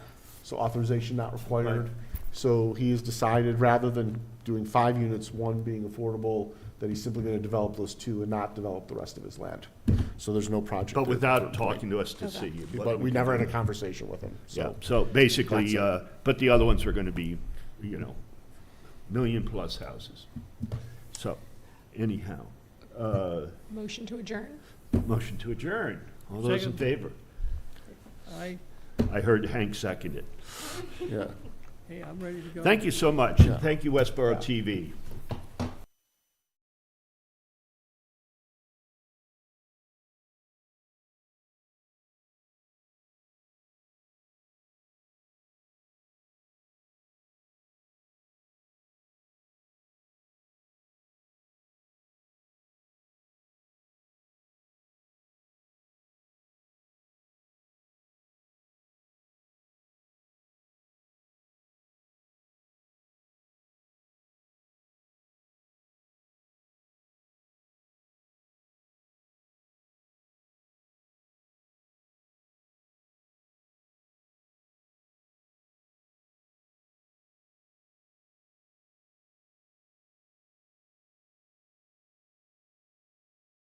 so authorization not required. Right. So he has decided, rather than doing 5 units, one being affordable, that he's simply gonna develop those 2 and not develop the rest of his land. So there's no project. but there. without talking to us to see. what But we can never do. had a conversation with him, Yeah, so. so basically, That's but the other ones are gonna be, you know, million-plus houses. So, anyhow, Motion to adjourn. motion to adjourn. All those in Second. favor? I, I heard Hank second it. Yeah. hey, I'm ready to go. Thank you so much. Yeah. Thank you, Westborough Yeah. TV.